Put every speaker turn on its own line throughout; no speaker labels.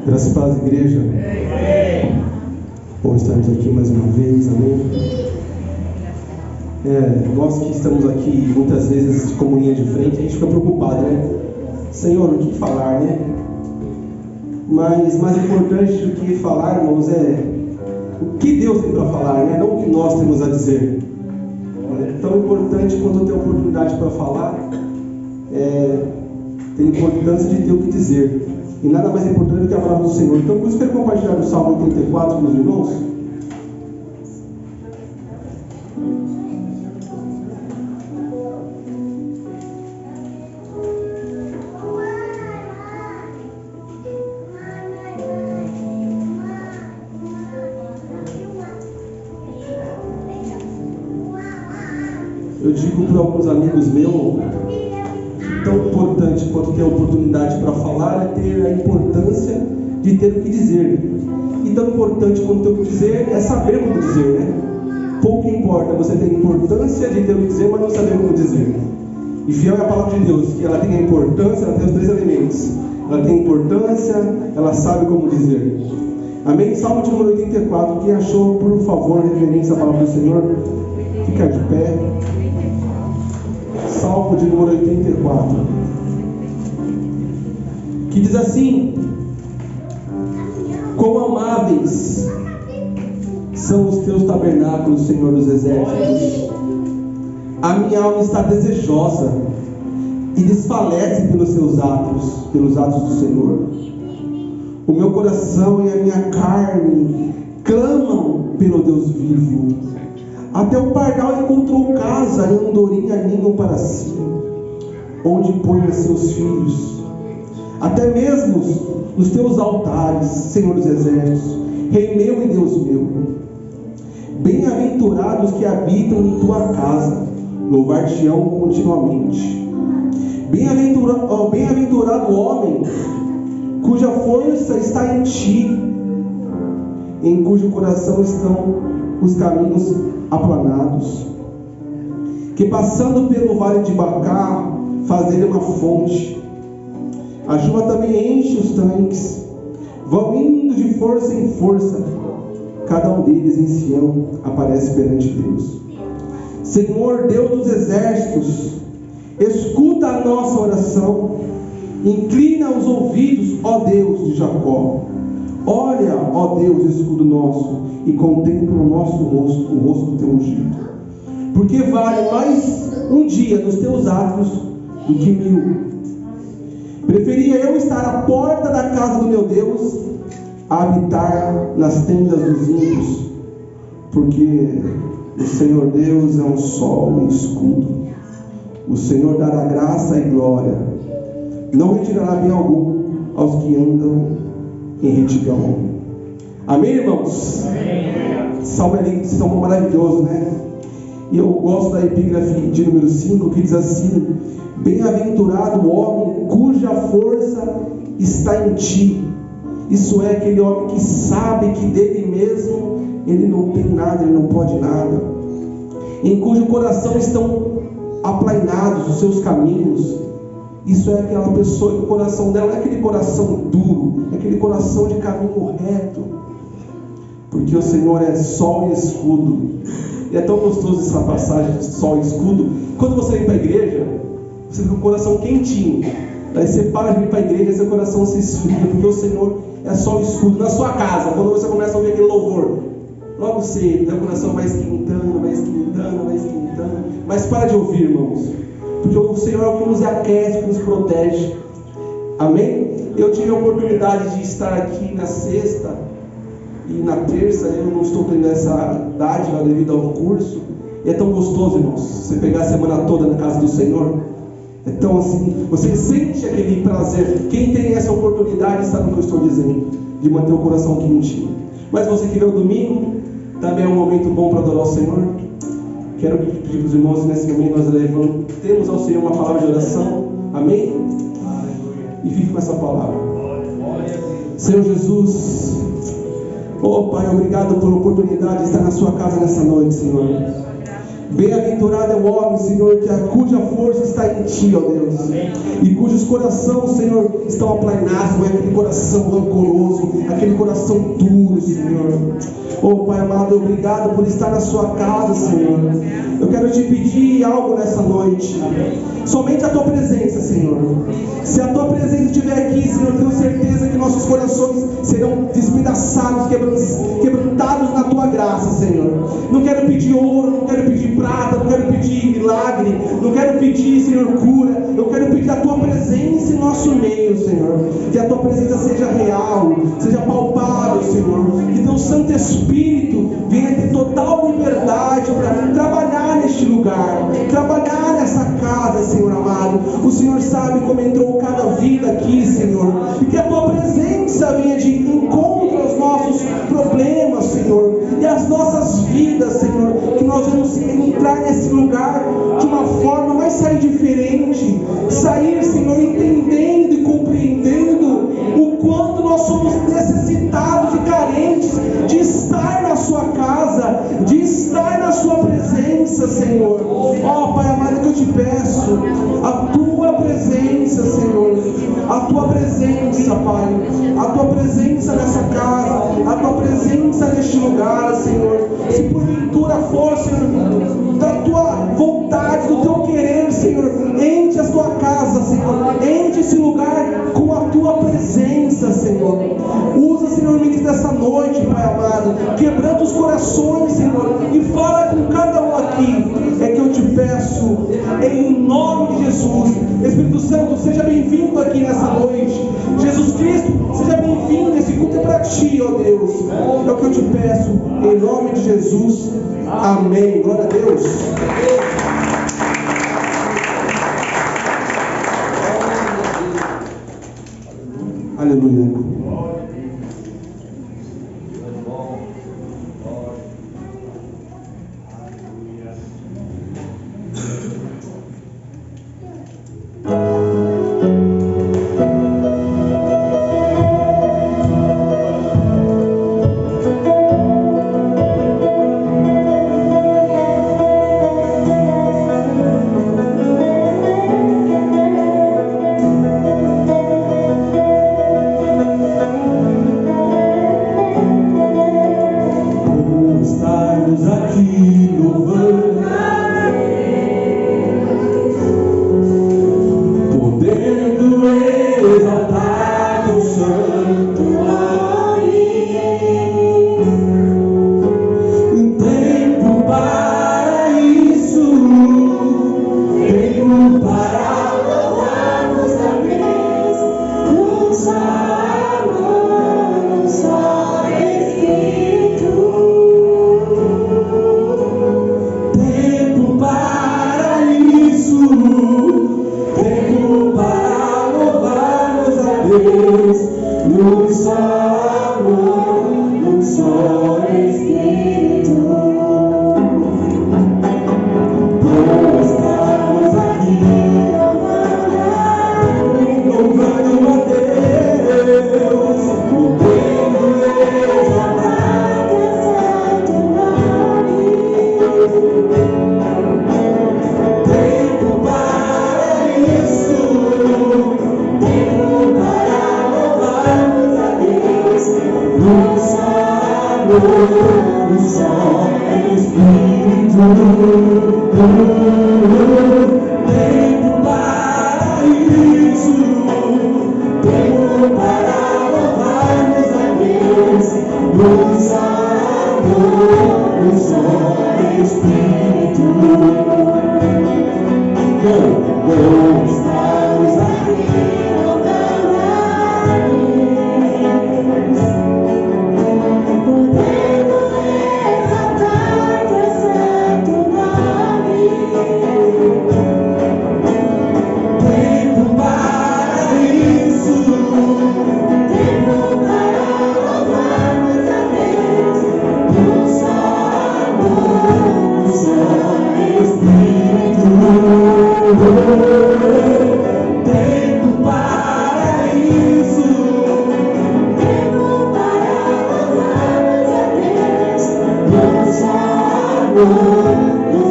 Graças a Deus, igreja. Bom estarmos aqui mais uma vez, amém? Nós que estamos aqui muitas vezes como linha de frente, a gente fica preocupado, né? Senhor, o que falar, né? Mas mais importante do que falar, irmãos, é o que Deus tem para falar, né? Não o que nós temos a dizer. É tão importante quanto ter oportunidade para falar, tem importância de ter o que dizer. E nada mais importante do que a palavra do Senhor. Então, por isso, quero compartilhar o Salmo 84 com os irmãos. Eu digo para alguns amigos meus, tão importante quanto ter a oportunidade para falar é ter a importância de ter o que dizer. E tão importante quanto ter o que dizer é saber como dizer, né? Pouco importa você ter a importância de ter o que dizer, mas não saber como dizer. E fiel é a palavra de Deus, que ela tem a importância, ela tem os três elementos. Ela tem importância, ela sabe como dizer. Amém? Salmo de número 84, quem achou, por favor, referência à palavra do Senhor, fica de pé. Salmo de número 84, que diz assim: quão amáveis são os teus tabernáculos, Senhor dos exércitos. A minha alma está desejosa e desfalece pelos seus atos, pelos atos do Senhor. O meu coração e a minha carne clamam pelo Deus vivo. Até o pardal encontrou casa e a andorinha ninho para si, onde põe seus filhos. Até mesmo os teus altares, Senhor dos exércitos, Rei meu e Deus meu. Bem-aventurados que habitam em tua casa, louvar-te-ão continuamente. Bem-aventurado o homem cuja força está em ti, em cujo coração estão os caminhos aplanados, que passando pelo vale de Bacá faz dele uma fonte. A chuva também enche os tanques, vão indo de força em força, cada um deles em Sião aparece perante Deus. Senhor Deus dos exércitos, escuta a nossa oração, inclina os ouvidos, ó Deus de Jacó. Olha, ó Deus, escudo nosso, e contempla o nosso rosto, o rosto do teu ungido. Porque vale mais um dia nos teus atos do que 1000. Preferia eu estar à porta da casa do meu Deus, a habitar nas tendas dos ímpios, porque o Senhor Deus é um sol e escudo. O Senhor dará graça e glória, não retirará bem algum aos que andam em retidão. Amém, irmãos? Amém. Salmo é lindo, salmo maravilhoso, né? E eu gosto da epígrafe de número 5, que diz assim: bem-aventurado o homem cuja força está em ti. Isso é, aquele homem que sabe que dele mesmo ele não tem nada, ele não pode nada, em cujo coração estão aplainados os seus caminhos. Isso é aquela pessoa que o coração dela não é aquele coração duro, é aquele coração de caminho reto, porque o Senhor é sol e escudo. E é tão gostoso essa passagem de sol e escudo. Quando você vem para a igreja, você fica com o coração quentinho. Daí você para de vir para a igreja e seu coração se esfria, porque o Senhor é sol e escudo. Na sua casa, quando você começa a ouvir aquele louvor, logo cedo, o coração vai esquentando, vai esquentando, vai esquentando. Mas para de ouvir, irmãos, porque o Senhor é o que nos aquece, que nos protege. Amém? Eu tive a oportunidade de estar aqui na sexta e na terça. Eu não estou tendo essa dádiva devido ao curso. E é tão gostoso, irmãos, você pegar a semana toda na casa do Senhor. Então assim, você sente aquele prazer. Quem tem essa oportunidade sabe o que eu estou dizendo, de manter o coração quentinho. Mas você que vê o domingo, também é um momento bom para adorar o Senhor. Quero pedir para os irmãos, nesse momento nós levantemos ao Senhor uma palavra de oração. Amém? E fique com essa palavra. Senhor Jesus, oh Pai, obrigado pela oportunidade de estar na sua casa nessa noite, Senhor. Bem-aventurado é o homem, Senhor, cuja força está em Ti, ó Deus, e cujos corações, Senhor, estão aplainados, não é aquele coração rancoroso, aquele coração duro, Senhor. Oh, Pai amado, obrigado por estar na Sua casa, Senhor. Eu quero te pedir algo nessa noite. Somente a Tua presença, Senhor. Se a Tua presença estiver aqui, Senhor, eu tenho certeza que nossos corações serão despedaçados, quebrantados na Tua graça, Senhor. Não quero pedir ouro, não quero pedir prata, não quero pedir milagre, não quero pedir, Senhor, cura. Eu quero pedir a Tua presença em nosso meio, Senhor. Que a Tua presença seja real, seja palpável, Senhor. Que Teu Santo Espírito venha ter total liberdade para trabalhar neste lugar, trabalhar nessa casa, Senhor amado. O Senhor sabe como entrou cada vida aqui, Senhor. E que a Tua presença venha de encontro aos nossos problemas, Senhor, e as nossas vidas, Senhor. Que nós vamos entrar nesse lugar de uma forma, mas sair diferente. Sair, Senhor, entendendo e compreendendo o quanto nós somos necessitados e carentes de estar na Sua casa, de estar na Sua presença, Senhor. Ó Pai amado, que eu te peço a Tua presença, Senhor, a Tua presença, Pai, a Tua presença nessa casa, a Tua presença neste lugar, Senhor. Se porventura for, Senhor, da Tua vontade, do Teu querer, Senhor, enche a Tua casa, Senhor, enche esse lugar com a Tua presença, Senhor. Usa, Senhor, ministro dessa noite, Pai amado, quebrando os corações, Senhor, e fala com cada um aqui. É que eu te peço, em nome de Jesus. Espírito Santo, seja bem-vindo aqui nessa noite. Jesus Cristo, seja bem-vindo. Esse culto é para Ti, ó Deus. É o que eu te peço, em nome de Jesus. Amém. Glória a Deus. Aleluia.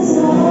Só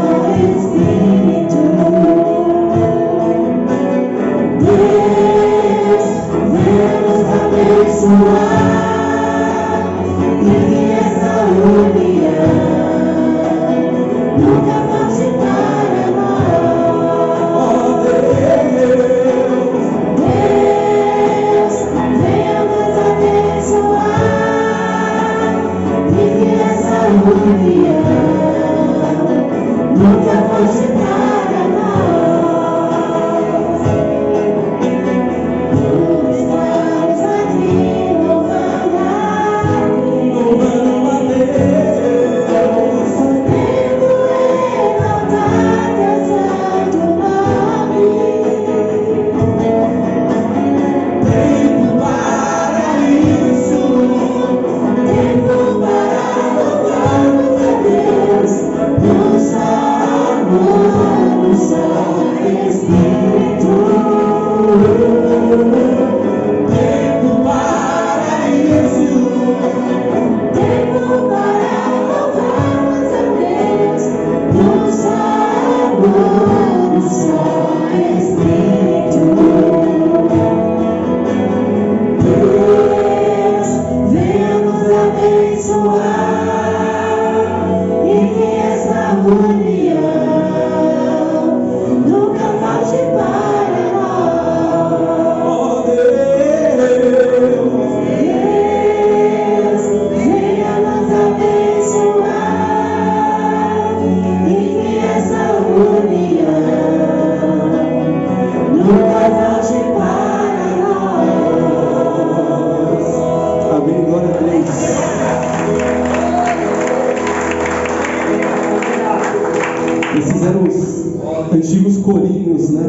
Antigos corinhos, né?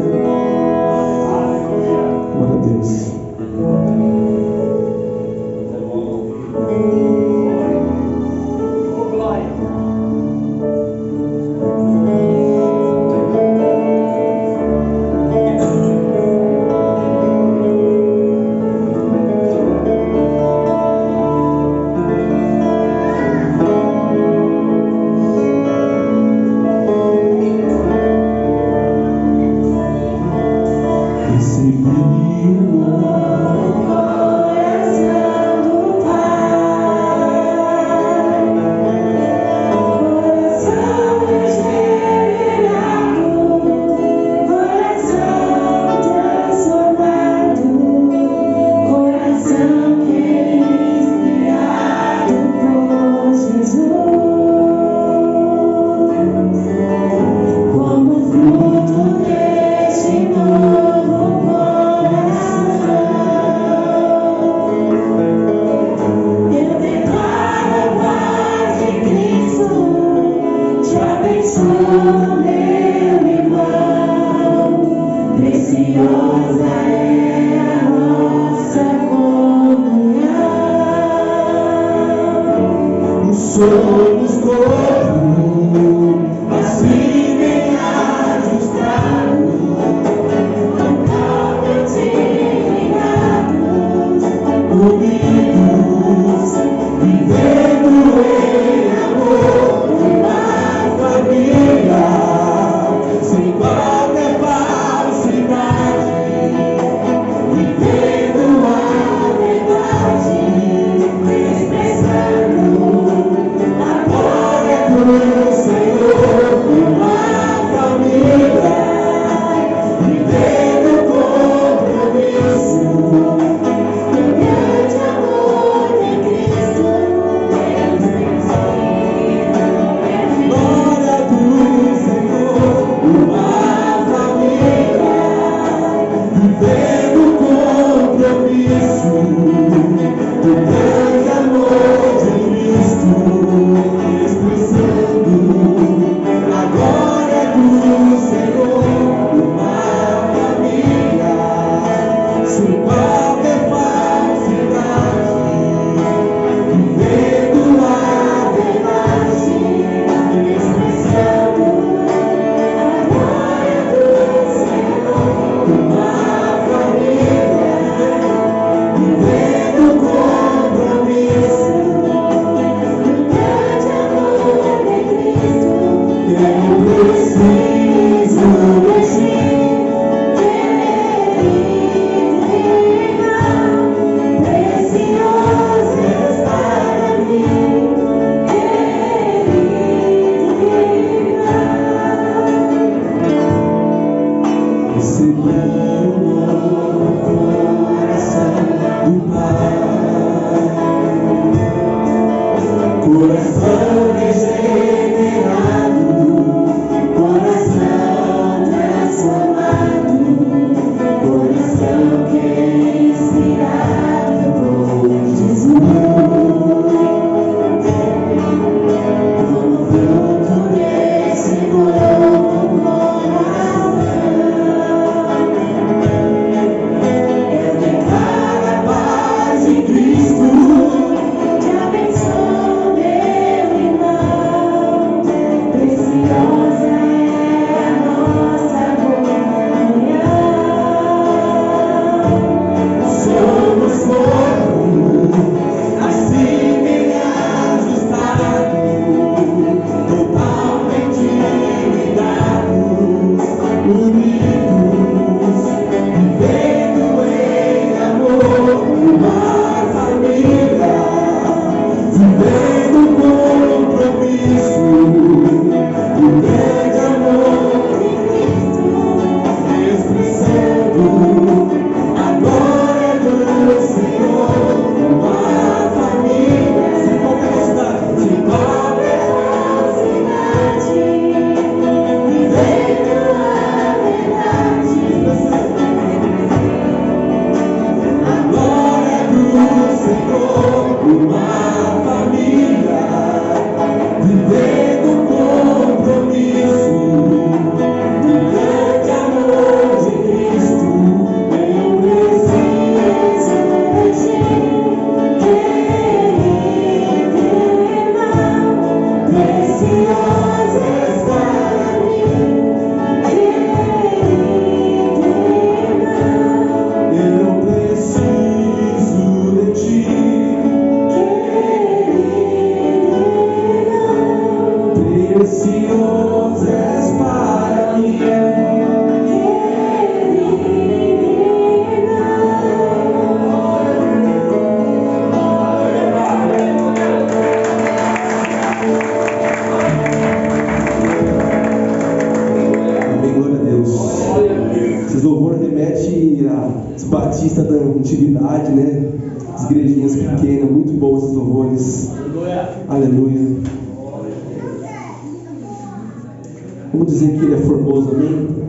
Glória a Deus. Somos corpo, assim bem ajustado, totalmente ligados, unidos, vivendo em amor, uma família, sem qualquer falsidade, vivendo a verdade, expressando o Senhor, uma família, vivendo compromisso, grande né? As igrejinhas pequenas, muito boas esses louvores. Aleluia. Vamos dizer que Ele é formoso, amém?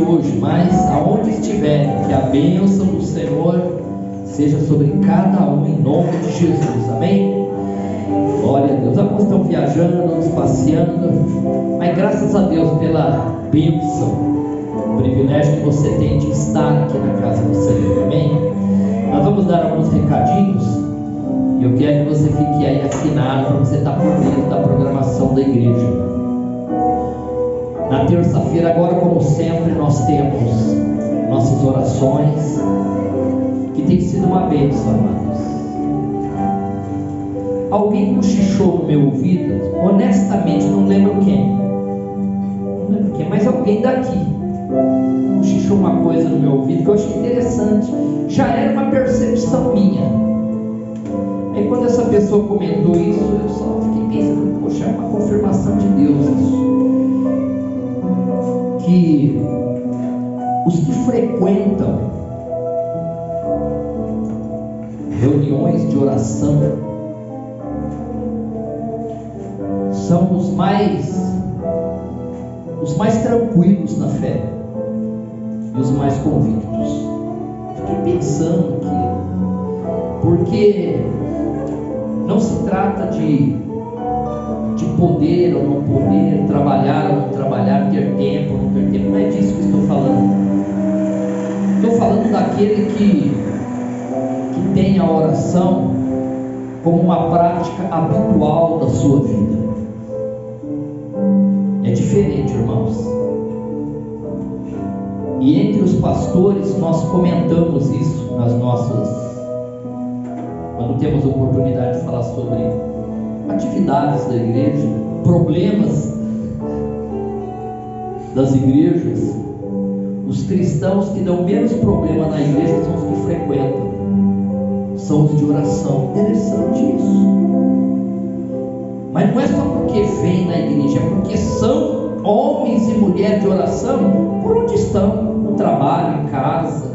Hoje, mas aonde estiverem, que a bênção do Senhor seja sobre cada um, em nome de Jesus, amém? Glória a Deus. Alguns estão viajando, passeando, mas graças a Deus pela bênção, o privilégio que você tem de estar aqui na casa do Senhor, amém? Nós vamos dar alguns recadinhos e eu quero que você fique aí afinado para você estar por dentro da programação da igreja. Na terça-feira, agora como sempre, nós temos nossas orações, que tem sido uma bênção, amados. Alguém cochichou no meu ouvido, honestamente não lembro quem, mas alguém daqui cochichou uma coisa no meu ouvido que eu achei interessante. Já era uma percepção minha. Aí quando essa pessoa comentou isso, eu só fiquei pensando, poxa, é uma confirmação de Deus isso. Que os que frequentam reuniões de oração são os mais tranquilos na fé e os mais convictos. Fiquei pensando aqui, porque não se trata de poder ou não poder, trabalhar ou não trabalhar, ter tempo ou não ter tempo. Não é disso que estou falando. Estou falando daquele que tem a oração como uma prática habitual da sua vida. É diferente, irmãos. E entre os pastores nós comentamos isso nas nossas, quando temos a oportunidade de falar sobre atividades da igreja, problemas das igrejas. Os cristãos que dão menos problema na igreja são os que frequentam, são os de oração. Interessante isso. Mas não é só porque vem na igreja, é porque são homens e mulheres de oração por onde estão, no trabalho, em casa,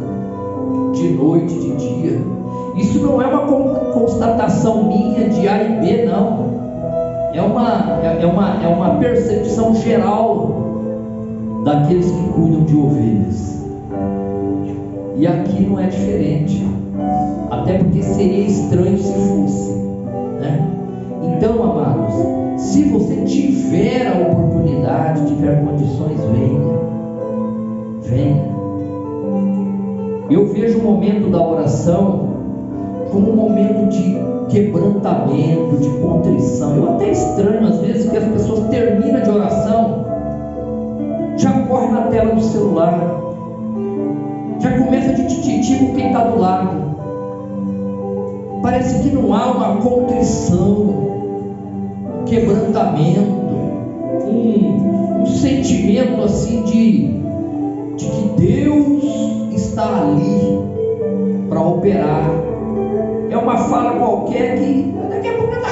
de noite, de dia. Isso não é uma constatação minha de A e B, não. É uma percepção geral daqueles que cuidam de ovelhas. E aqui não é diferente. Até porque seria estranho se fosse, né? Então, amados, se você tiver a oportunidade, tiver condições, venha. Eu vejo o momento da oração como um momento de quebrantamento, de contrição. Eu até estranho às vezes que as pessoas terminam de oração, já corre na tela do celular, já começa de tititi com quem está do lado. Parece que não há uma contrição, um quebrantamento, um sentimento assim de que Deus está ali para operar. É uma fala qualquer que daqui a pouco está.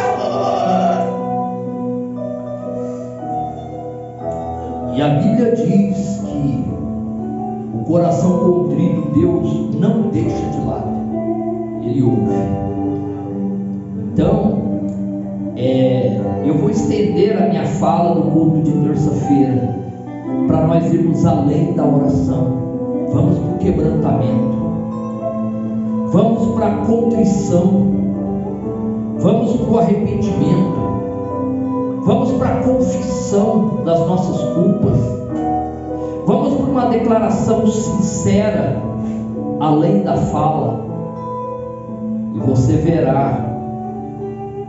E a Bíblia diz que o coração contrito Deus não deixa de lado, Ele ouve. Então, eu vou estender a minha fala do culto de terça-feira para nós irmos além da oração. Vamos para o quebrantamento, vamos para a contrição, vamos para o arrependimento, vamos para a confissão das nossas culpas, vamos para uma declaração sincera, além da fala, e você verá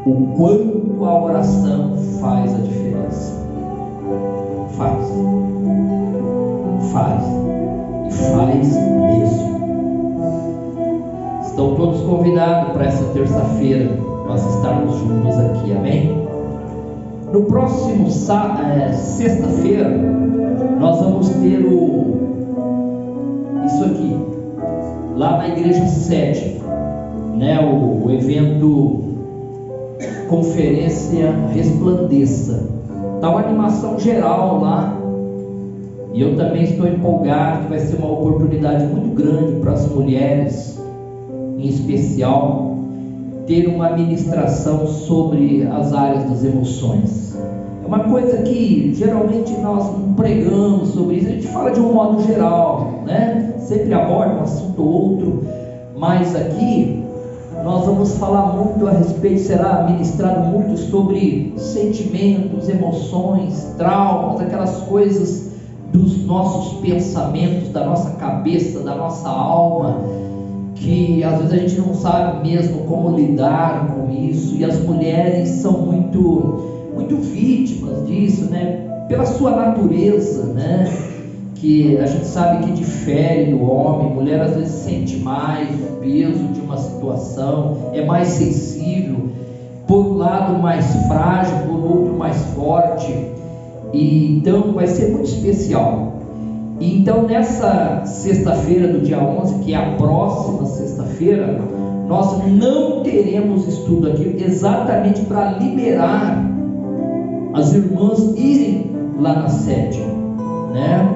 o quanto a oração faz a diferença. Faz e faz mesmo. Estão todos convidados para essa terça-feira nós estarmos juntos aqui, amém? No próximo sexta-feira nós vamos ter isso aqui lá na igreja sede, né? O evento Conferência Resplandeça. Está uma animação geral lá. E eu também estou empolgado, que vai ser uma oportunidade muito grande para as mulheres, em especial, ter uma ministração sobre as áreas das emoções. É uma coisa que geralmente nós não pregamos sobre isso, a gente fala de um modo geral, né? Sempre aborda um assunto ou outro, mas aqui nós vamos falar muito a respeito, será ministrado muito sobre sentimentos, emoções, traumas, aquelas coisas dos nossos pensamentos, da nossa cabeça, da nossa alma, que às vezes a gente não sabe mesmo como lidar com isso, e as mulheres são muito vítimas disso, né? Pela sua natureza, né? Que a gente sabe que difere do homem. Mulher às vezes sente mais o peso de uma situação, é mais sensível, por um lado mais frágil, por outro mais forte, e então vai ser muito especial. E então nessa sexta-feira do dia 11, que é a próxima sexta-feira, nós não teremos estudo aqui, exatamente para liberar as irmãs irem lá na sede, né?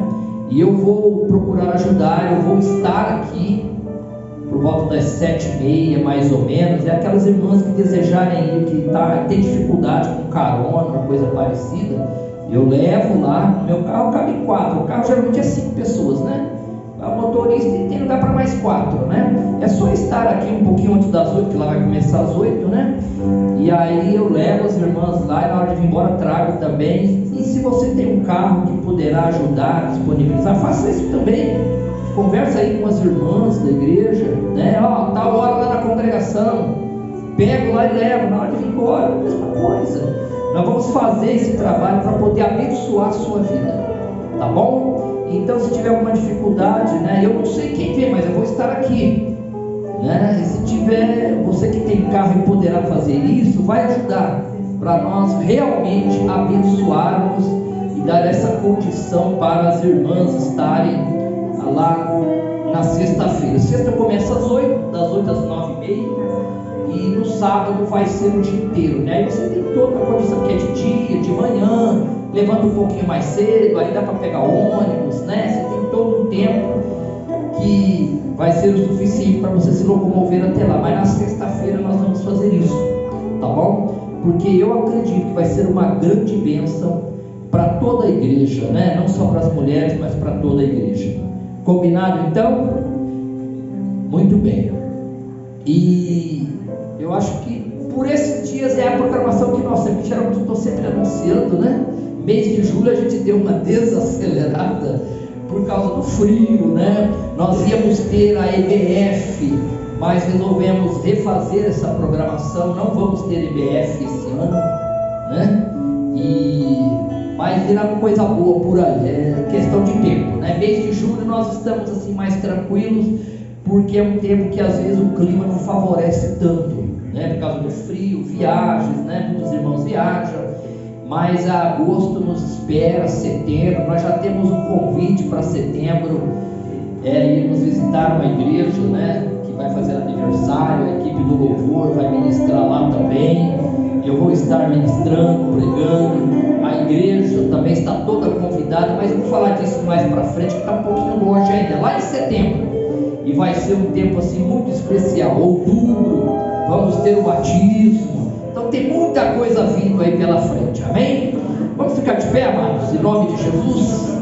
E eu vou procurar ajudar, eu vou estar aqui por volta das 7h30 mais ou menos, e aquelas irmãs que desejarem ir, que tem dificuldade com carona, uma coisa parecida, eu levo lá, no meu carro cabe 4, o carro geralmente é 5 pessoas, né? O motorista tem lugar para mais 4, né? É só estar aqui um pouquinho antes das 8, que lá vai começar às 8, né? E aí eu levo as irmãs lá, e na hora de vir embora trago também. E se você tem um carro que poderá ajudar, disponibilizar, faça isso também. Conversa aí com as irmãs da igreja, né? Ó, tal hora lá na congregação, pego lá e levo, na hora de vir embora, a mesma coisa. Nós vamos fazer esse trabalho para poder abençoar a sua vida, tá bom? Então, se tiver alguma dificuldade, né? Eu não sei quem vem, mas eu vou estar aqui, né? E se tiver, você que tem carro e poderá fazer isso, vai ajudar para nós realmente abençoarmos e dar essa condição para as irmãs estarem lá na sexta-feira. Sexta começa às 8, das 8 às 9h30, e no sábado vai ser o dia inteiro, né? Aí você tem toda a condição, que é de dia, de manhã, levanta um pouquinho mais cedo, aí dá para pegar ônibus, né? Você tem todo um tempo que vai ser o suficiente para você se locomover até lá. Mas na sexta-feira nós vamos fazer isso, tá bom? Porque eu acredito que vai ser uma grande bênção para toda a igreja, né? Não só para as mulheres, mas para toda a igreja. Combinado então? Muito bem. E eu acho que por esses dias é a programação que nós sempre, geralmente estou sempre anunciando, né? Mês de julho a gente deu uma desacelerada por causa do frio, né? Nós íamos ter a EBF, mas resolvemos refazer essa programação. Não vamos ter EBF esse ano, né? Mas virá coisa boa por aí, é questão de tempo, né? Mês de julho nós estamos assim mais tranquilos, porque é um tempo que às vezes o clima não favorece tanto, né? Por causa do frio, viagens, né? Muitos irmãos viajam. Mas agosto nos espera, setembro, nós já temos um convite para setembro, irmos visitar uma igreja, né, que vai fazer aniversário, a equipe do louvor vai ministrar lá também, eu vou estar ministrando, pregando, a igreja também está toda convidada, mas eu vou falar disso mais para frente, que está um pouquinho longe ainda, lá em setembro, e vai ser um tempo assim muito especial. Outubro, vamos ter o batismo. Então tem muita coisa vindo aí pela frente, amém? Vamos ficar de pé, amados, em nome de Jesus.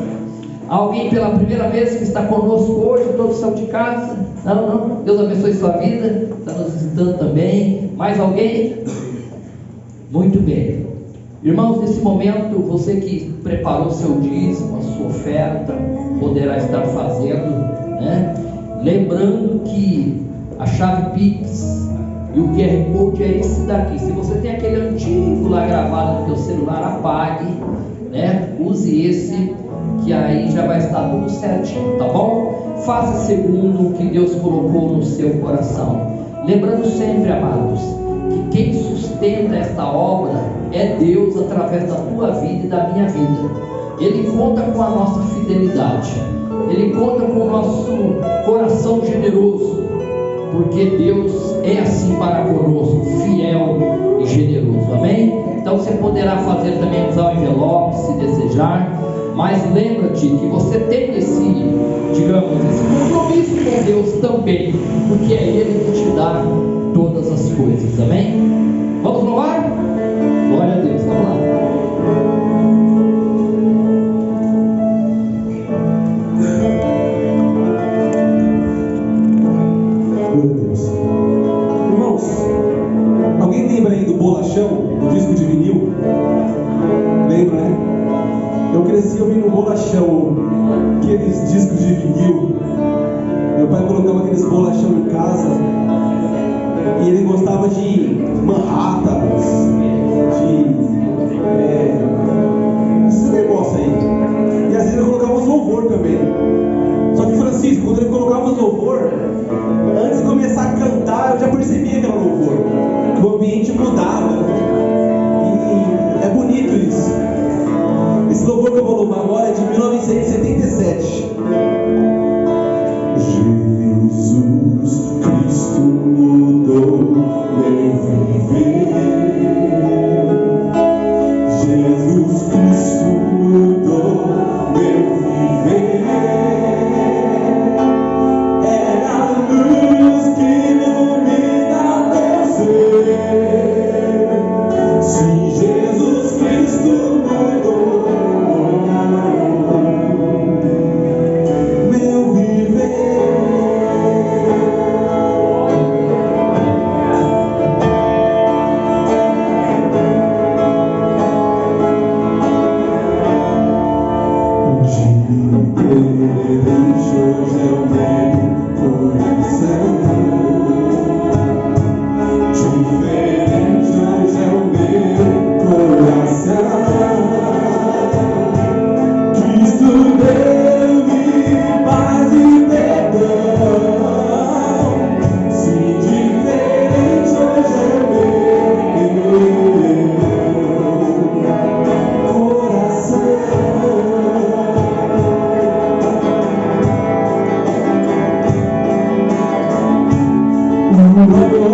Alguém pela primeira vez que está conosco hoje, todos são de casa? Não? Deus abençoe sua vida, está nos visitando também. Mais alguém? Muito bem. Irmãos, nesse momento, você que preparou seu dízimo, a sua oferta, poderá estar fazendo, né? Lembrando que a chave Pix e o QR Code é esse daqui. Se você tem aquele antigo lá gravado no teu celular, apague, né? Use esse, que aí já vai estar tudo certinho, tá bom? Faça segundo o que Deus colocou no seu coração. Lembrando sempre, amados, que quem sustenta esta obra é Deus através da tua vida e da minha vida. Ele conta com a nossa fidelidade, Ele conta com o nosso coração generoso, porque Deus é assim para conosco, fiel e generoso, amém? Então você poderá fazer também, usar o envelope se desejar, mas lembra-te que você tem esse, digamos, esse compromisso com Deus também, porque é Ele que te dá todas as coisas, amém? Vamos louvar? Glória a Deus, vamos lá.
pai colocava aqueles bolachão em casa e ele gostava de Manhattans, esse negócio aí. E às vezes ele colocava os louvor também. Só que Francisco, quando ele colocava os louvor, antes de começar a cantar, eu já percebia que era louvor, que o ambiente mudava. E é bonito isso. Esse louvor que eu vou louvar agora é de 1977. Jesus Cristo mudou meu viver. Jesus Cristo mudou meu viver. É a luz que ilumina meu ser. Sim, Jesus Cristo mudou meu viver.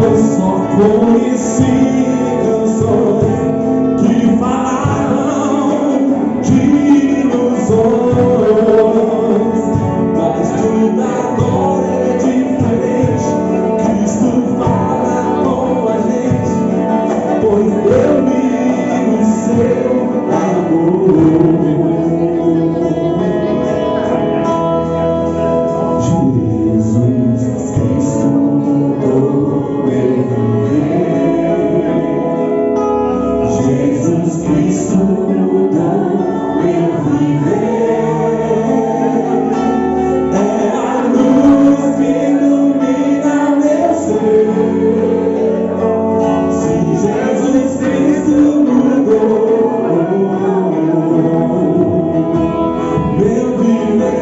Eu só conheci canções que falavam de ilusões, mas tudo agora é diferente. Cristo fala com a gente, pois deu-me o seu amor. Jesus Cristo mudou meu viver. Jesus Cristo mudou meu viver. É a luz que ilumina meu ser. Sim, Jesus Cristo mudou meu viver.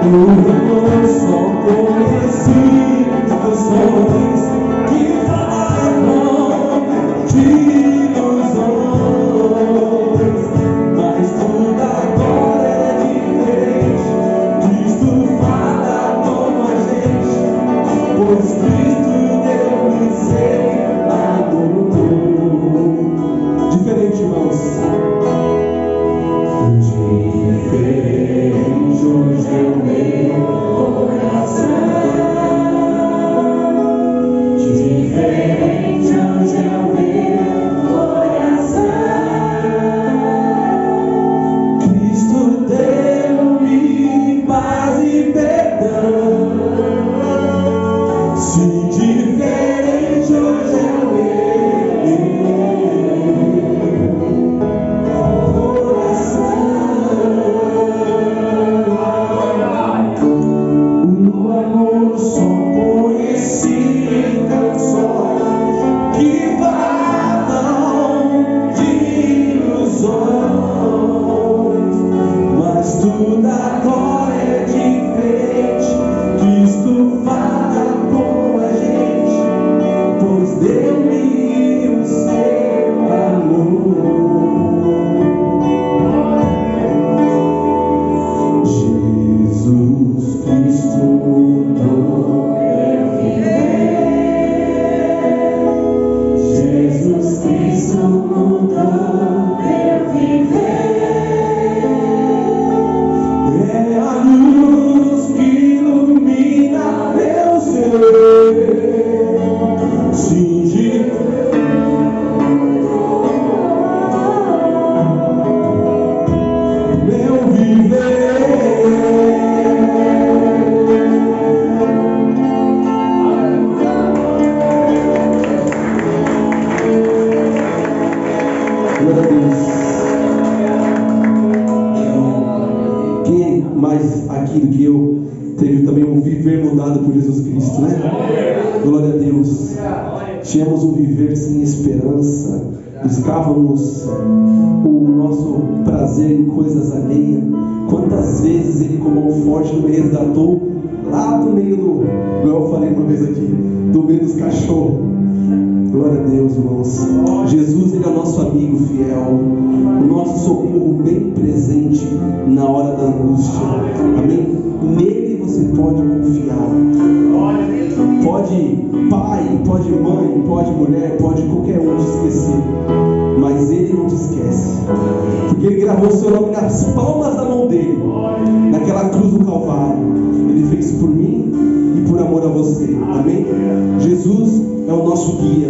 Eu só conheci canções que falavam de ilusões, mas tudo agora é diferente. Cristo fala com a gente, pois Cristo deu-me seu amor. Diferente, irmãos. Diferente hoje é o meu coração. Diferente hoje é o meu coração. Cristo deu-me paz e perdão. Se diferente hoje é o meu. mais aquilo que eu teve também um viver mudado por Jesus Cristo, né? Glória a Deus. Tínhamos um viver sem esperança, buscávamos o nosso prazer em coisas alheias. Quantas vezes Ele, com mão forte, me resgatou lá do meio do, como eu falei uma vez aqui, do meio dos cachorros. Glória a Deus, irmãos. Jesus, Ele é o nosso amigo fiel, o nosso socorro bem presente na hora da angústia. Amém? Nele você pode confiar. Pode pai, pode mãe, pode mulher, pode qualquer um te esquecer, mas Ele não te esquece, porque Ele gravou o seu nome nas palmas da mão dele, naquela cruz do Calvário. Ele fez por mim e por amor a você. Amém? Jesus é o nosso guia.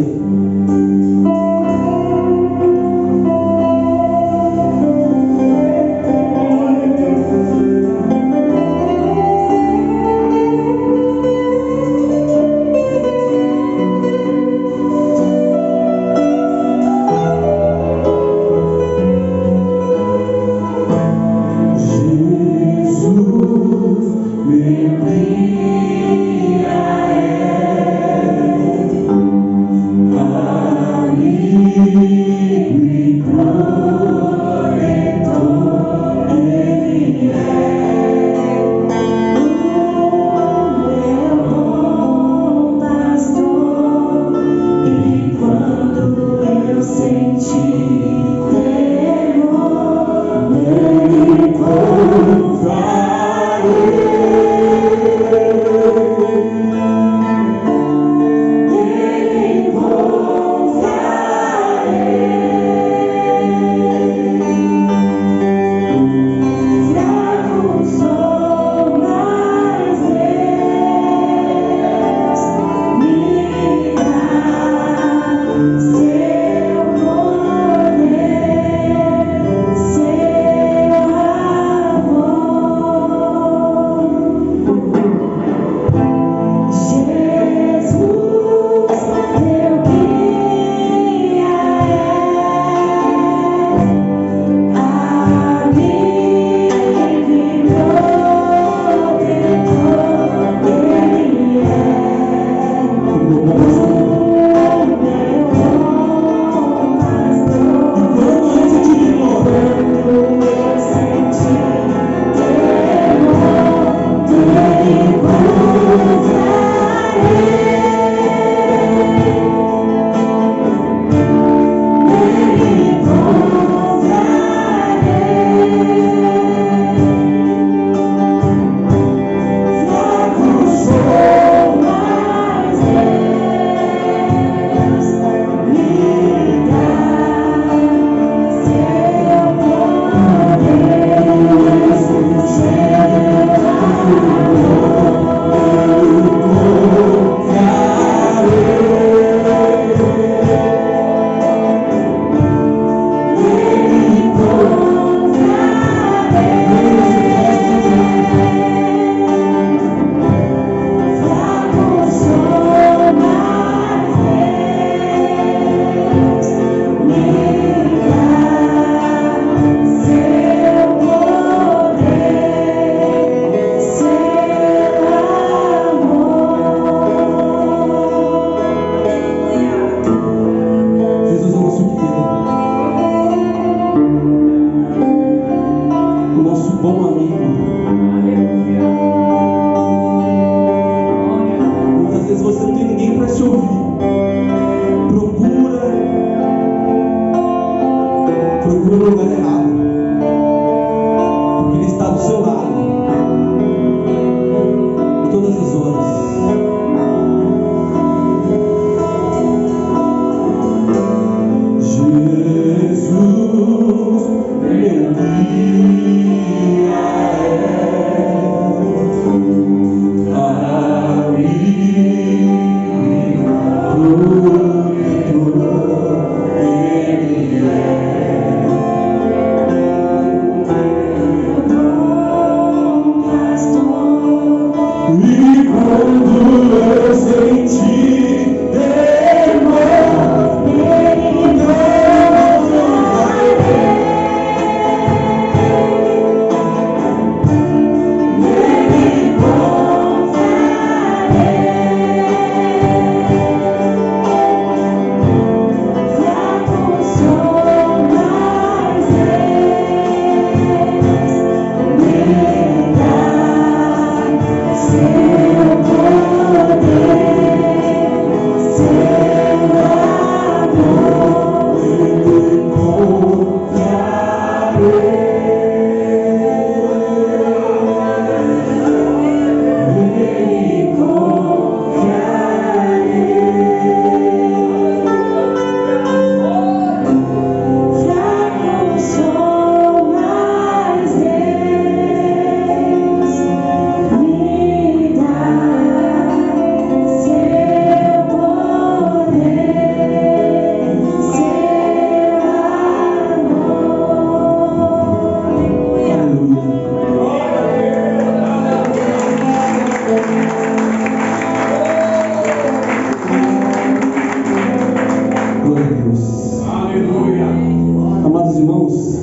Amados irmãos,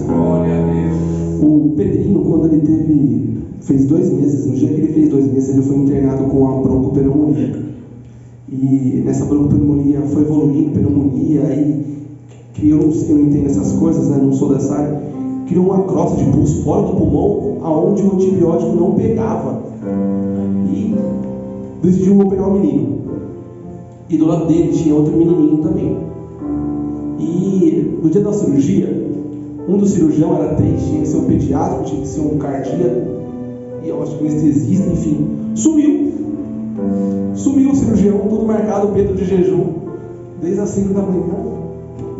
o Pedrinho, quando ele fez 2 meses, no dia que ele fez 2 meses, ele foi internado com uma broncopneumonia. E nessa broncopneumonia foi evoluindo, pneumonia, aí criou, eu não entendo essas coisas, né? Não sou dessa área, criou uma crosta de pulso fora do pulmão, aonde o antibiótico não pegava. E decidiu operar o menino. E do lado dele tinha outro menininho também. E no dia da cirurgia, um dos cirurgiões era 3, tinha que ser um pediatra, tinha que ser um cardíaco, e eu acho que um anestesista, enfim. Sumiu o cirurgião, tudo marcado, Pedro de jejum, desde as 5 da manhã.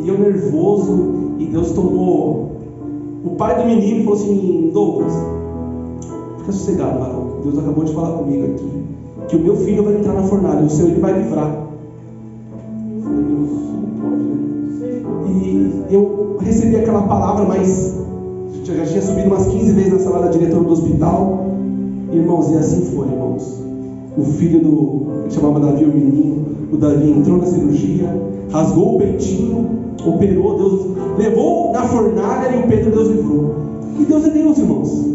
E eu nervoso, e Deus tomou. O pai do menino falou assim: Douglas, fica sossegado, varão. Deus acabou de falar comigo aqui, que o meu filho vai entrar na fornalha, o seu ele vai livrar. E eu recebi aquela palavra, mas já tinha subido umas 15 vezes na sala da diretora do hospital. Irmãos, e assim foi, irmãos. O filho ele chamava Davi, o menininho. O Davi entrou na cirurgia, rasgou o peitinho, operou, Deus levou na fornalha e o Pedro Deus livrou. E Deus é Deus, irmãos.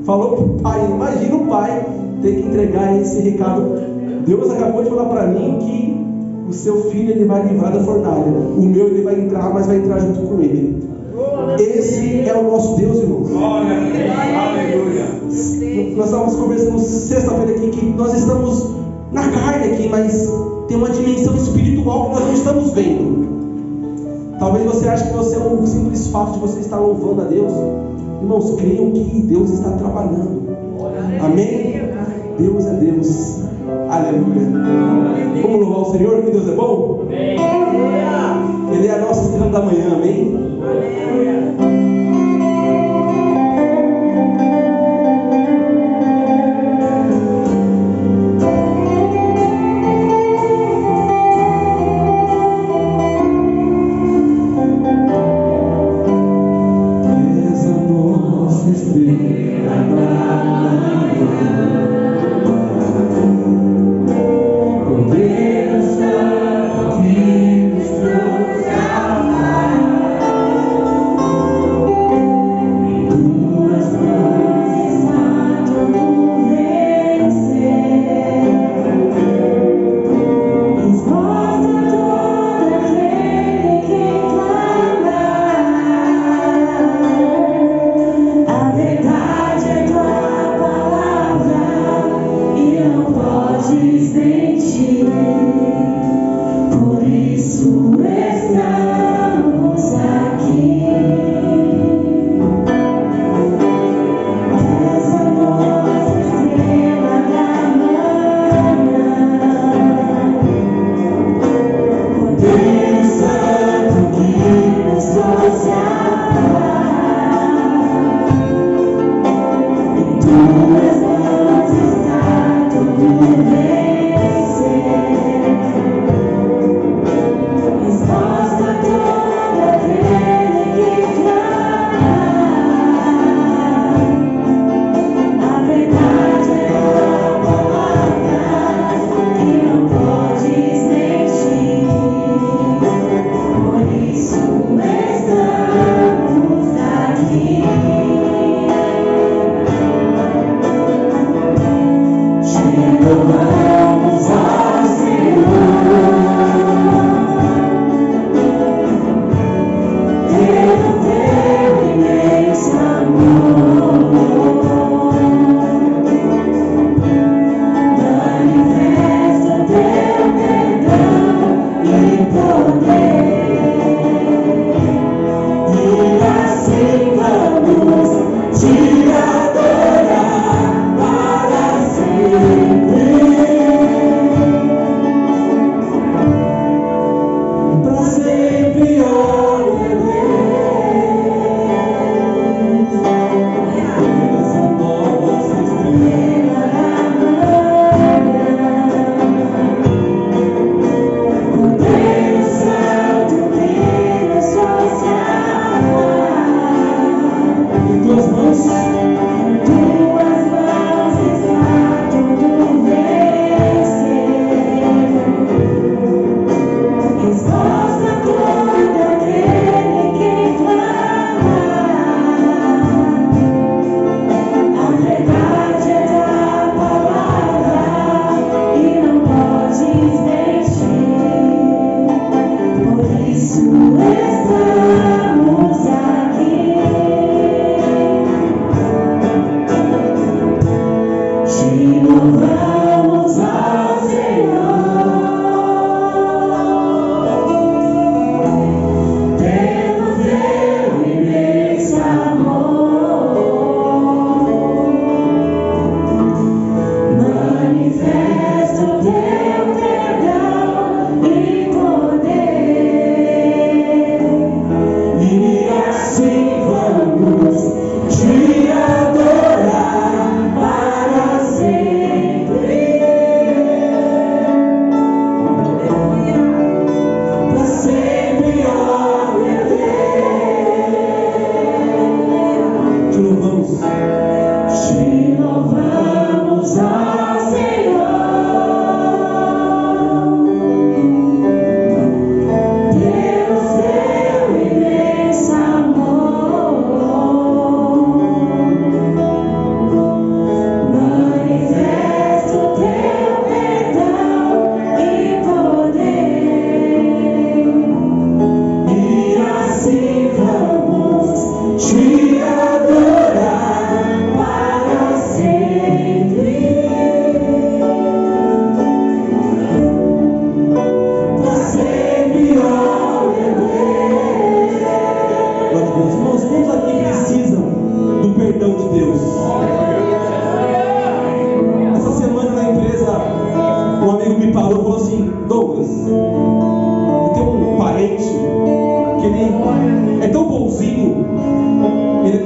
Falou pro pai, imagina o pai ter que entregar esse recado. Deus acabou de falar para mim que o seu filho ele vai livrar da fornalha. O meu ele vai entrar, mas vai entrar junto com ele. Esse é o nosso Deus, irmãos. Aleluia. Nós estávamos conversando sexta-feira aqui que nós estamos na carne aqui, mas tem uma dimensão espiritual que nós não estamos vendo. Talvez você ache que você é um simples fato de você estar louvando a Deus. Irmãos, creiam que Deus está trabalhando. Amém? Deus é Deus. Aleluia. Vamos louvar o Senhor, que Deus é bom? Ele é a nossa estrela da manhã, amém?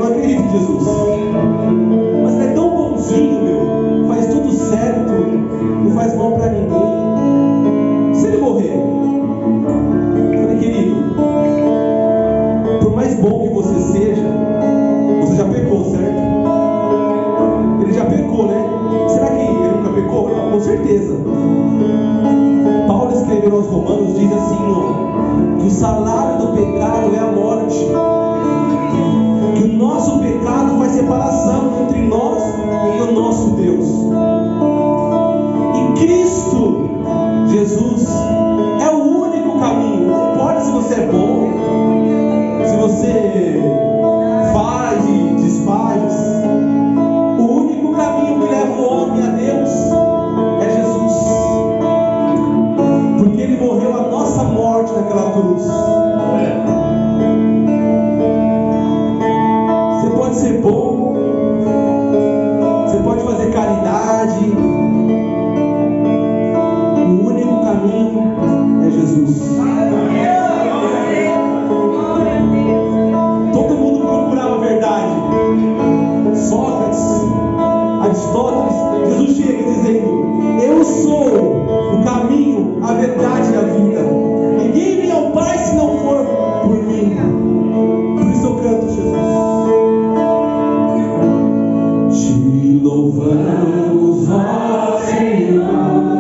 não acredito em Jesus. Mas ele é tão bonzinho, meu, faz tudo certo, não faz mal pra ninguém. Se ele morrer, eu falei, querido, por mais bom que você seja, você já pecou, certo? Ele já pecou, né? Será que ele nunca pecou? Não, com certeza. Paulo escrevendo aos Romanos diz assim, ó, que o salário do pecado é a morte, que o nosso pecado faz separação entre nós e o nosso Deus. E Cristo Jesus é o único caminho. Não importa se você é bom, se você faz e desfaz, o único caminho que leva o homem a Deus é Jesus, porque Ele morreu a nossa morte naquela cruz. Você pode ser bom, você pode fazer caridade, o único caminho é Jesus. Todo mundo procurava a verdade. Sócrates, Aristóteles, Jesus chega dizendo: eu sou o caminho, a verdade e a vida. Ninguém vem ao Pai se não for por mim. Por isso eu canto, Jesus. Te louvamos, ó Senhor.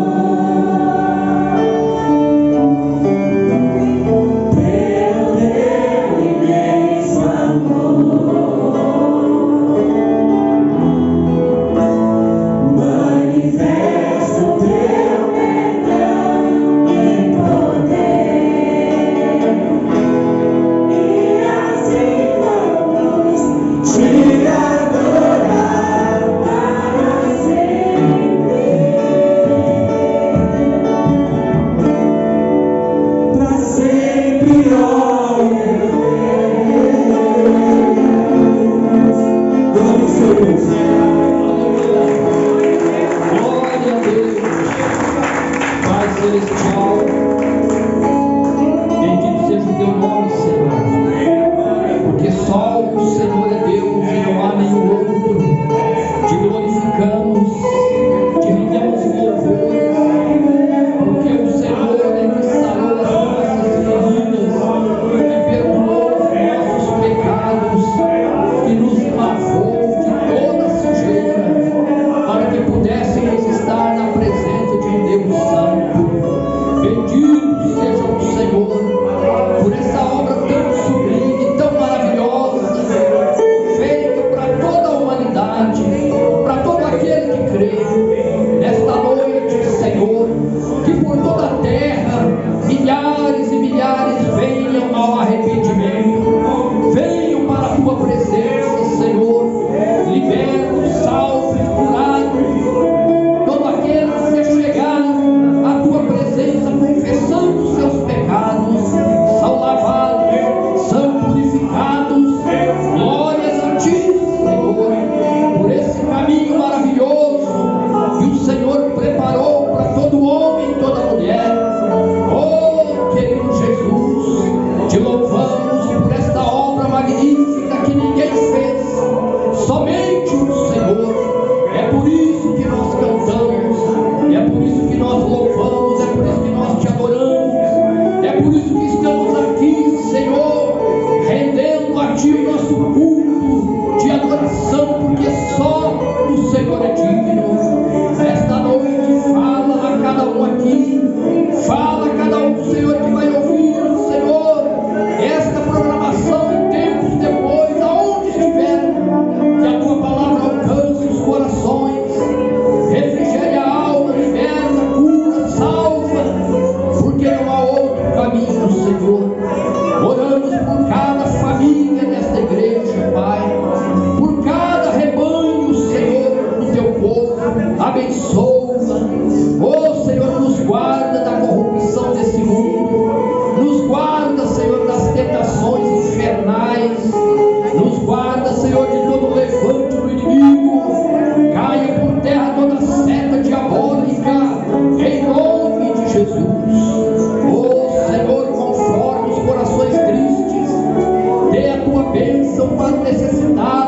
bênção para o necessitado.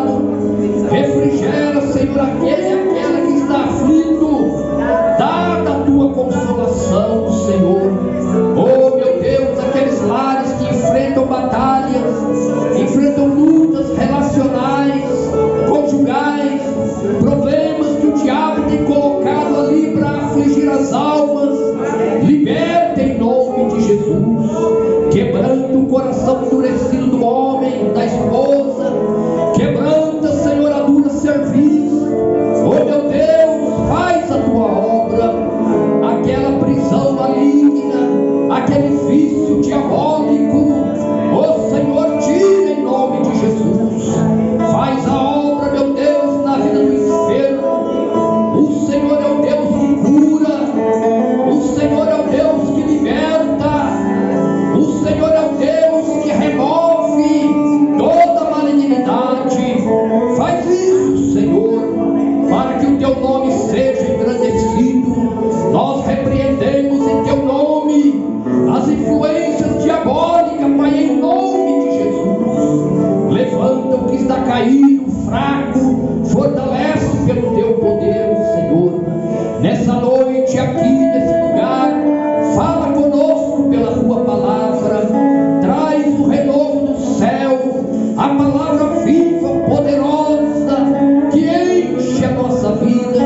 que está caído, fraco, fortalece pelo teu poder, Senhor. Nessa noite aqui, nesse lugar, fala conosco pela tua palavra, traz o renovo do céu, a palavra viva, poderosa, que enche a nossa vida.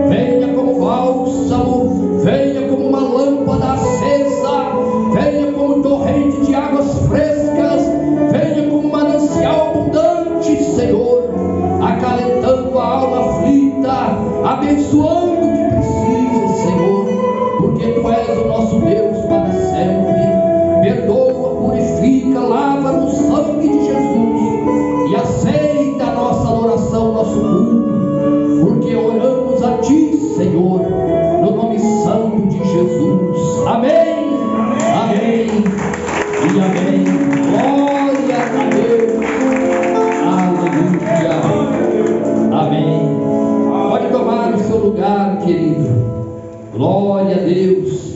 Venha como bálsamo, venha como uma lâmpada acesa, venha como torrente de águas frescas, venha como manancial abundante, Senhor, acalentando a alma aflita, abençoando o que precisa, Senhor, porque Tu és o nosso Deus para sempre. Perdoa, purifica, lava no sangue de Jesus e aceita a nossa adoração, nosso culto, porque oramos a Ti, Senhor, no nome santo de Jesus. Amém, amém e amém. Glória a Deus, aleluia, amém. Pode tomar o seu lugar, querido. Glória a Deus,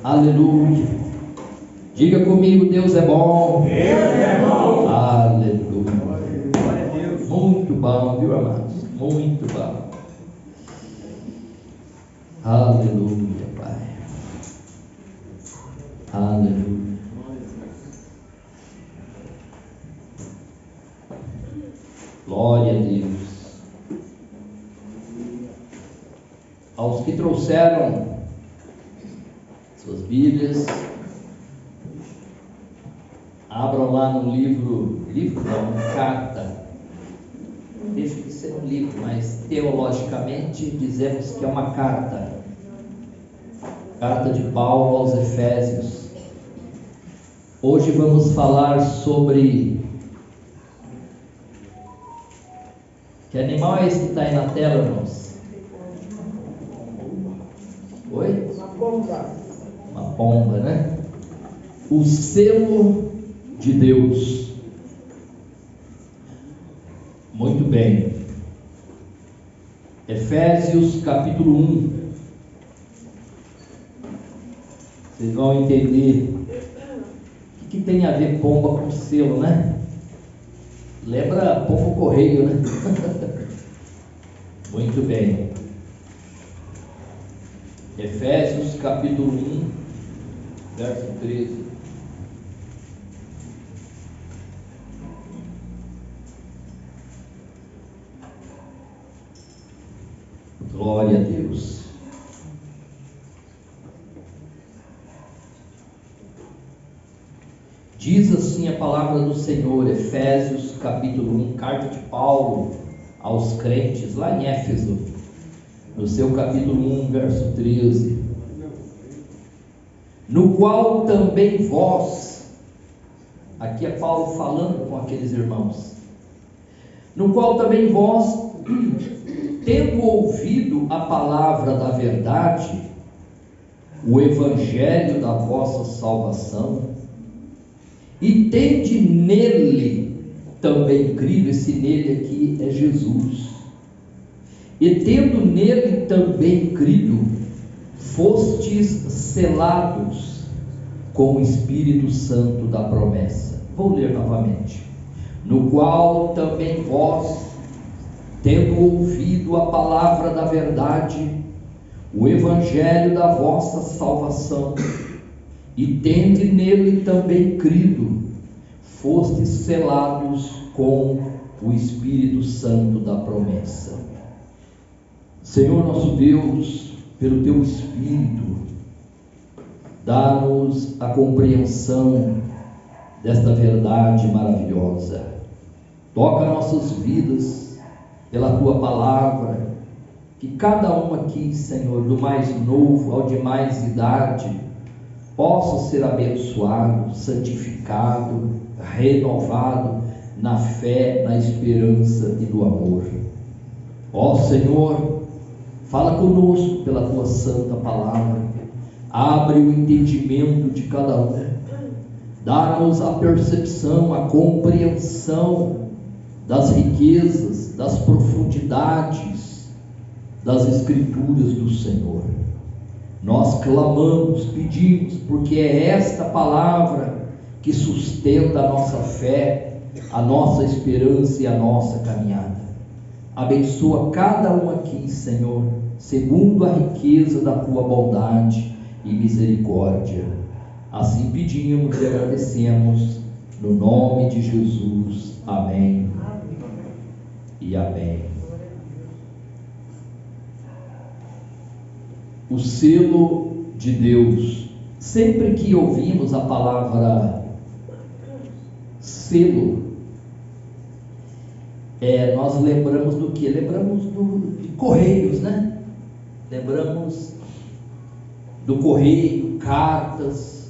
aleluia. Diga comigo: Deus é bom.
Deus é bom.
Aleluia. Muito bom, viu, amados? Muito bom. Aleluia, Pai. Aleluia. Glória a Deus. Aos que trouxeram suas Bíblias, abram lá no livro não, carta. Deixa de ser um livro, mas teologicamente dizemos que é uma carta. Carta de Paulo aos Efésios. Hoje vamos falar sobre... Que animal é esse que está aí na tela, irmãos? Oi?
Uma pomba.
Uma pomba, né? O selo de Deus. Muito bem. Efésios capítulo 1. Vocês vão entender o que tem a ver pomba com selo, né? Lembra pombo correio, né? Muito bem. Efésios capítulo 1, verso 13. Glória a Deus. Diz assim a palavra do Senhor, Efésios capítulo 1, carta de Paulo aos crentes lá em Éfeso, no seu capítulo 1, verso 13: no qual também vós, aqui é Paulo falando com aqueles irmãos, no qual também vós, tendo ouvido a palavra da verdade, o evangelho da vossa salvação, e tende nele também crido, esse nele aqui é Jesus, e tendo nele também crido, fostes selados com o Espírito Santo da promessa. Vou ler novamente. No qual também vós, tendo ouvido a palavra da verdade, o evangelho da vossa salvação, e tende nele também crido, fostes selados com o Espírito Santo da promessa. Senhor nosso Deus, pelo teu Espírito, dá-nos a compreensão desta verdade maravilhosa. Toca nossas vidas pela tua palavra, que cada um aqui, Senhor, do mais novo ao de mais idade, possa ser abençoado, santificado, renovado na fé, na esperança e no amor. Ó Senhor, fala conosco pela tua santa palavra, abre o entendimento de cada um, dá-nos a percepção, a compreensão das riquezas, das profundidades das Escrituras do Senhor. Nós clamamos, pedimos, porque é esta palavra que sustenta a nossa fé, a nossa esperança e a nossa caminhada. Abençoa cada um aqui, Senhor, segundo a riqueza da tua bondade e misericórdia. Assim pedimos e agradecemos, no nome de Jesus. Amém e amém. O selo de Deus. Sempre que ouvimos a palavra selo, nós lembramos do que? Lembramos de correios, né? Lembramos do correio, cartas.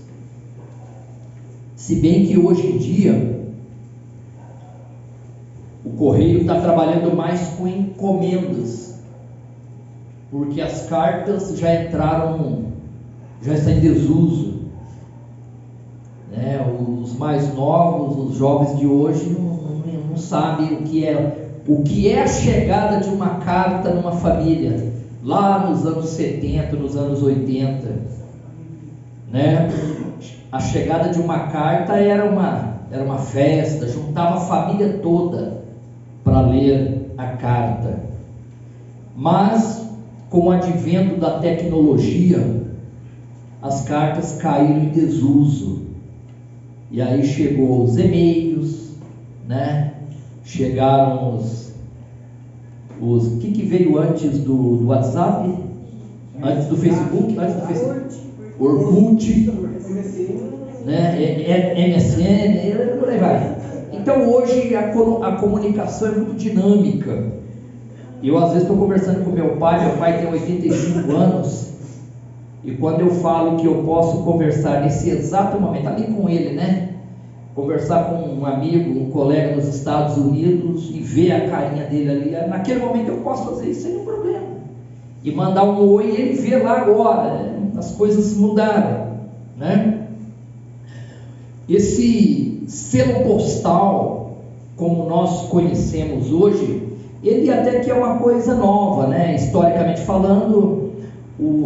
Se bem que hoje em dia o correio está trabalhando mais com encomendas, porque as cartas já estão em desuso, né? Os mais novos, os jovens de hoje não sabem o que é a chegada de uma carta numa família, lá nos anos 70, nos anos 80, né? A chegada de uma carta era uma festa, juntava a família toda para ler a carta. Mas com o advento da tecnologia, as cartas caíram em desuso, e aí chegou os e-mails, né? Chegaram o que veio antes do WhatsApp, antes do Facebook, Orkut, né? MSN, por aí vai. Então hoje a comunicação é muito dinâmica. Eu às vezes estou conversando com meu pai tem 85 anos, e quando eu falo que eu posso conversar nesse exato momento, ali com ele, né? Conversar com um amigo, um colega nos Estados Unidos e ver a carinha dele ali, naquele momento eu posso fazer isso sem nenhum problema, e mandar um oi e ele vê lá agora, né? As coisas mudaram, né? Esse selo postal, como nós conhecemos hoje, ele até que é uma coisa nova, né? Historicamente falando,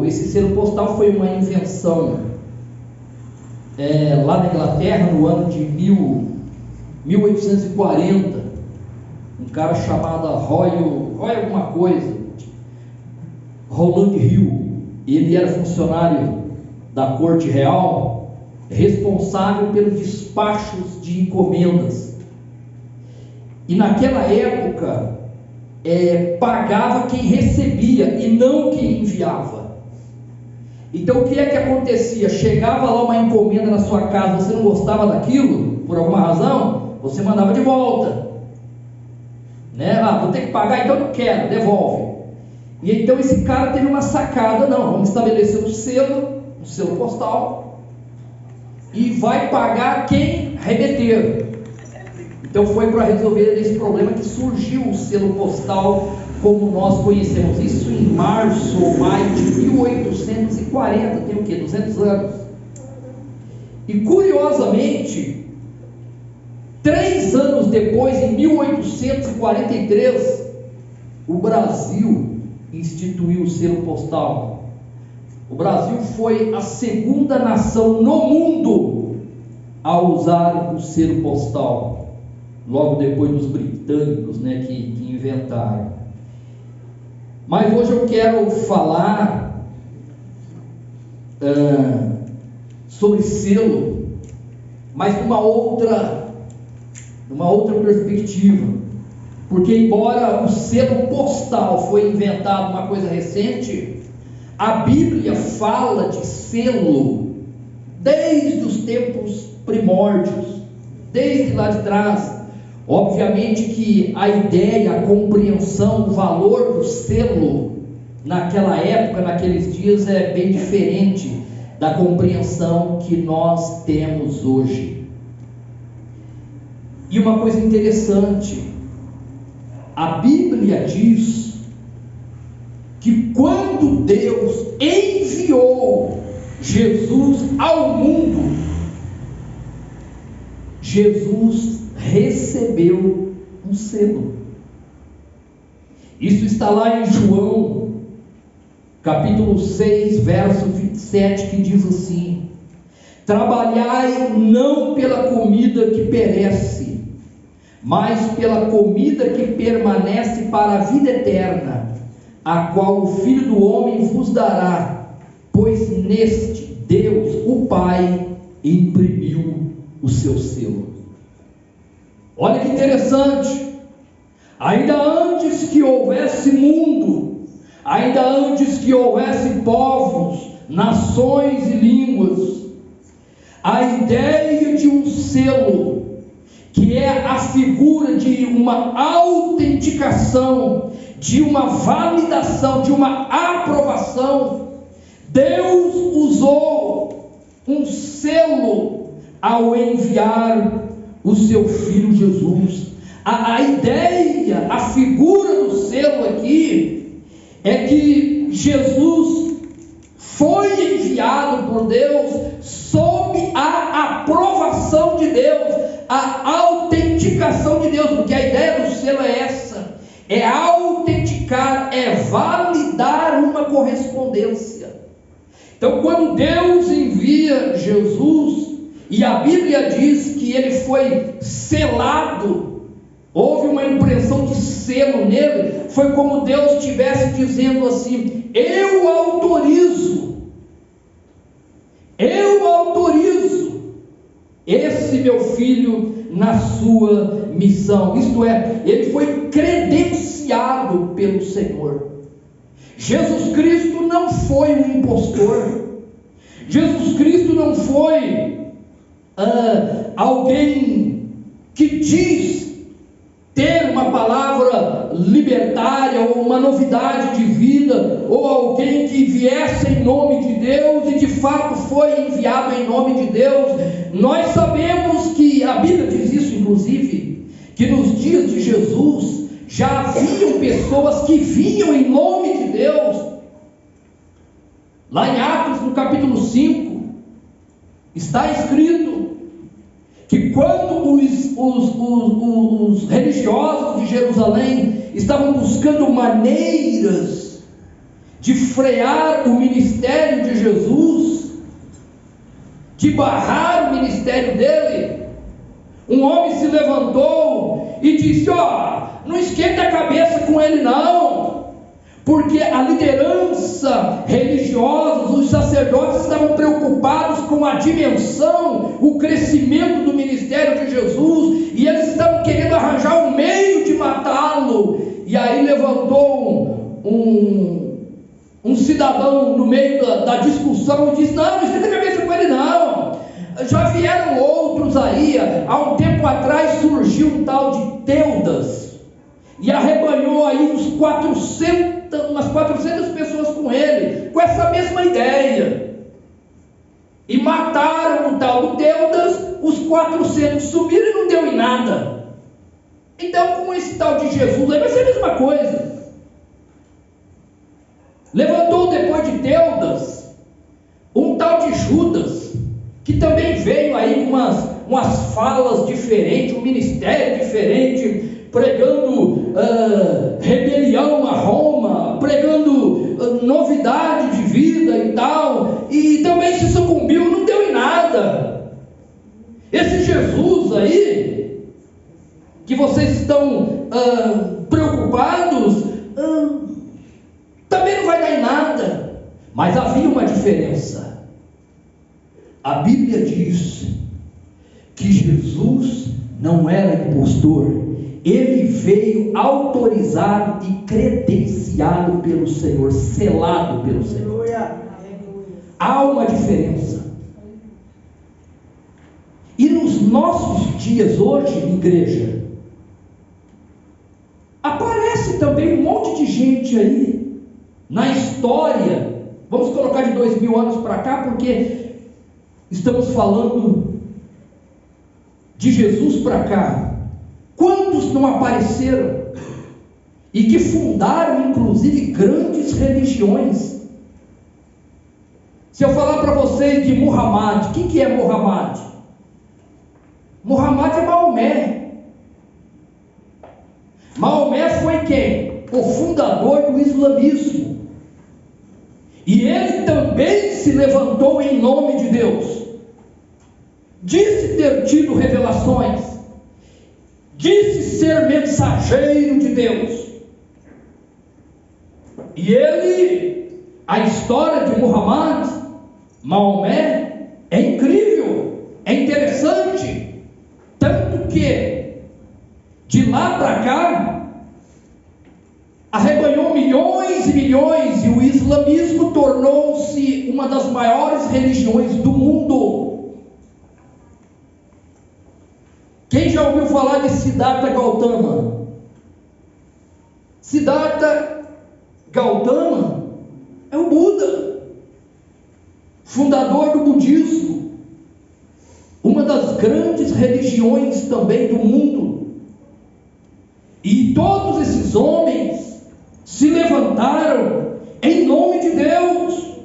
esse selo postal foi uma invenção lá na Inglaterra, no ano de 1840, um cara chamado Roland Hill. Ele era funcionário da corte real, responsável pelos despachos de encomendas, e naquela época pagava quem recebia e não quem enviava. Então o que é que acontecia? Chegava lá uma encomenda na sua casa, você não gostava daquilo, por alguma razão, você mandava de volta, né? Vou ter que pagar, então não quero, devolve. E então esse cara teve uma sacada: não, vamos estabelecer um selo postal, e vai pagar quem remeter. Então foi para resolver esse problema que surgiu o selo postal como nós conhecemos. Isso em março ou maio de 1840, tem o quê? 200 anos. E curiosamente, 3 anos depois, em 1843, o Brasil instituiu o selo postal. O Brasil foi a segunda nação no mundo a usar o selo postal, logo depois dos britânicos, né, que inventaram. Mas hoje eu quero falar sobre selo, mas numa outra perspectiva, porque embora o selo postal foi inventado uma coisa recente, a Bíblia fala de selo desde os tempos primórdios, desde lá de trás. Obviamente que a ideia, a compreensão, o valor do selo naquela época, naqueles dias, é bem diferente da compreensão que nós temos hoje. E uma coisa interessante, a Bíblia diz que quando Deus enviou Jesus ao mundo, Jesus recebeu um selo. Isso está lá em João, capítulo 6, verso 27, que diz assim: trabalhai não pela comida que perece, mas pela comida que permanece para a vida eterna, a qual o Filho do Homem vos dará, pois neste Deus, o Pai, imprimiu o seu selo. Olha que interessante, ainda antes que houvesse mundo, ainda antes que houvesse povos, nações e línguas, a ideia de um selo, que é a figura de uma autenticação, de uma validação, de uma aprovação, Deus usou um selo ao enviar o seu Filho Jesus. A ideia, a figura do selo aqui, é que Jesus foi enviado por Deus sob a aprovação de Deus, a autenticação de Deus, porque a ideia do selo é essa, é autenticar, é validar uma correspondência. Então, quando Deus envia Jesus, e a Bíblia diz que ele foi selado, houve uma impressão de selo nele, foi como Deus estivesse dizendo assim: eu autorizo esse meu filho na sua missão. Isto é, ele foi credenciado pelo Senhor. Jesus Cristo não foi um impostor. Jesus Cristo não foi alguém que diz ter uma palavra libertária, ou uma novidade de vida, ou alguém que viesse em nome de Deus e de fato foi enviado em nome de Deus. Nós sabemos que a Bíblia diz isso, inclusive, que nos dias de Jesus já haviam pessoas que vinham em nome de Deus. Lá em Atos, no capítulo 5, está escrito que quando os religiosos de Jerusalém estavam buscando maneiras de frear o ministério de Jesus, de barrar o ministério dele, um homem se levantou e disse: não esquenta a cabeça com ele não, porque a liderança religiosa, os sacerdotes estavam preocupados com a dimensão, o crescimento do ministério de Jesus, e eles estavam querendo arranjar um meio de matá-lo. E aí levantou um cidadão no meio da discussão e disse: não esquenta a cabeça com ele não, já vieram outros aí. Há um tempo atrás surgiu um tal de Teudas, e arrebanhou aí umas 400 pessoas com ele, com essa mesma ideia, e mataram o tal do Teudas. Os 400 subiram e não deu em nada. Então, com esse tal de Jesus aí vai ser a mesma coisa. Levantou depois de Teudas um tal de Judas, que também veio aí com umas falas diferentes, um ministério diferente, pregando rebelião a Roma, pregando novidade de vida e tal, e também se sucumbiu, não deu em nada. Esse Jesus aí, que vocês estão preocupados, também não vai dar em nada. Mas havia uma diferença. A Bíblia diz que Jesus não era impostor. Ele veio autorizado e credenciado pelo Senhor, selado pelo Senhor. Há uma diferença. E nos nossos dias hoje, igreja, aparece também um monte de gente aí na história. Vamos colocar de 2000 anos para cá, porque estamos falando de Jesus para cá. Quantos não apareceram e que fundaram inclusive grandes religiões? Se eu falar para vocês de Muhammad, quem que é Muhammad? Muhammad é Maomé. Maomé foi quem? O fundador do islamismo. E ele também se levantou em nome de Deus. Disse ter tido revelações. disse ser mensageiro de Deus. E ele, a história de Muhammad, Maomé, é incrível, é interessante, tanto que de lá para cá arrebanhou milhões e milhões, e o islamismo tornou-se uma das maiores religiões do mundo. Quem já ouviu falar de Siddhartha Gautama? Siddhartha Gautama é o Buda, fundador do budismo, uma das grandes religiões também do mundo. E todos esses homens se levantaram em nome de Deus,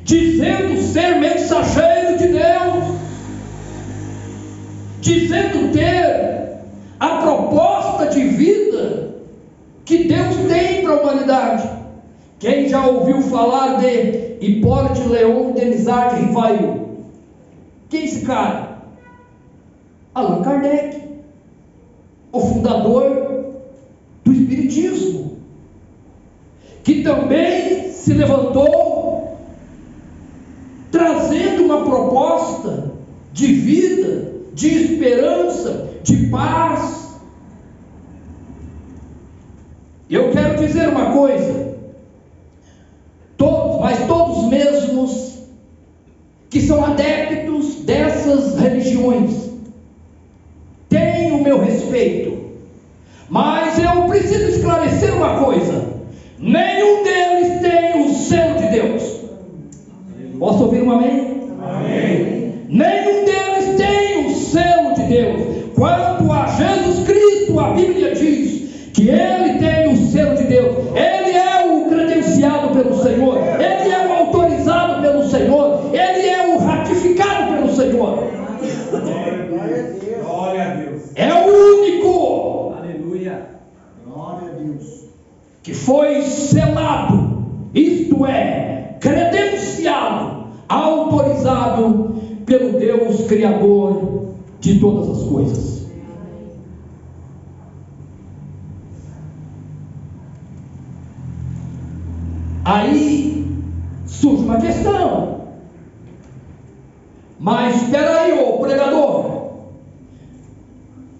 dizendo ser mensageiro de Deus, dizendo ter a proposta de vida que Deus tem para a humanidade. Quem já ouviu falar de Hipólito Leon Denisard Rivail? Quem é esse cara? Allan Kardec, o fundador do Espiritismo, que também se levantou trazendo uma proposta de vida, de esperança, de paz. Eu quero dizer uma coisa: todos, mas todos mesmos que são adeptos dessas religiões têm o meu respeito, mas eu preciso esclarecer uma coisa: nenhum deles tem o selo de Deus. Posso ouvir um amém?
Amém.
Nenhum deles tem o selo de Deus. Quanto a Jesus Cristo, a Bíblia diz que Ele tem o selo de Deus. Ele é o credenciado pelo Senhor, Ele é o autorizado pelo Senhor, Ele é o ratificado pelo Senhor.
Glória a Deus.
É o único.
Aleluia. Glória a Deus.
Que foi selado, isto é, credenciado, autorizado pelo Deus Criador de todas as coisas. Aí surge uma questão: mas espera aí, ô pregador,